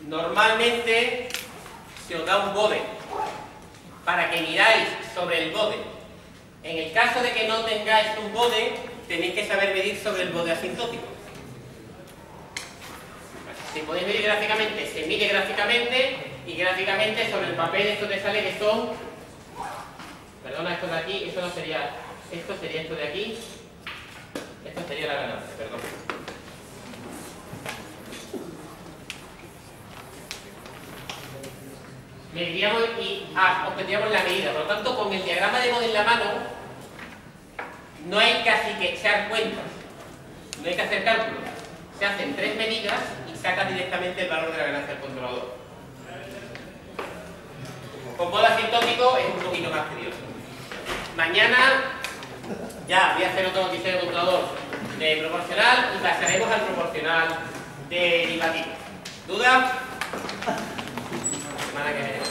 Normalmente se os da un bode para que miráis sobre el bode. En el caso de que no tengáis un bode, tenéis que saber medir sobre el bode asintótico. Si podéis medir gráficamente, se mide gráficamente y gráficamente sobre el papel esto te sale que son... Perdona, esto de aquí, eso no sería... Esto sería esto de aquí. Esto sería la ganancia, perdón. Mediríamos y obtendríamos la medida. Por lo tanto, con el diagrama de bode en la mano, no hay casi que echar cuentas. No hay que hacer cálculos. Se hacen 3 medidas y sacas directamente el valor de la ganancia del controlador. Con bode asintótico es un poquito más tedioso. Mañana ya voy a hacer otro diseño de controlador de proporcional y pasaremos al proporcional derivativo. ¿Duda? Semana que viene.